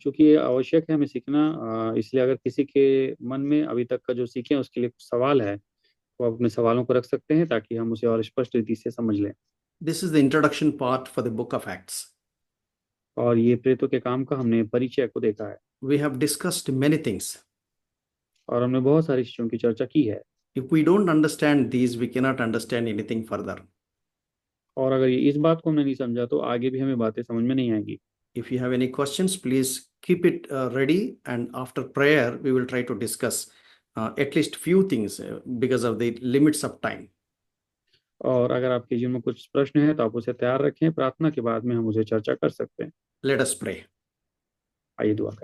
चूंकि ये आवश्यक है हमें सीखना, इसलिए अगर किसी के मन में अभी तक का जो सीखे उसके लिए कुछ सवाल है तो आप अपने सवालों को रख सकते हैं ताकि हम उसे और स्पष्ट रीति से समझ लें। This is the introduction part for the book of Acts. और ये प्रेरितों के काम का हमने परिचय को देखा है, We have discussed many things. और हमने बहुत सारी चीजों की चर्चा की है। If we don't understand these, we cannot understand anything further. और अगर ये इस बात को हमने नहीं समझा तो आगे भी हमें बातें समझ में नहीं आएंगी। If you have any questions, please keep it ready, and after prayer, we will try to discuss at least few things because of the limits of time. और अगर आपके जीवन में कुछ प्रश्न है तो आप उसे तैयार रखें, प्रार्थना के बाद में हम उसे चर्चा कर सकते हैं। Let us pray. आइए दुआ करें।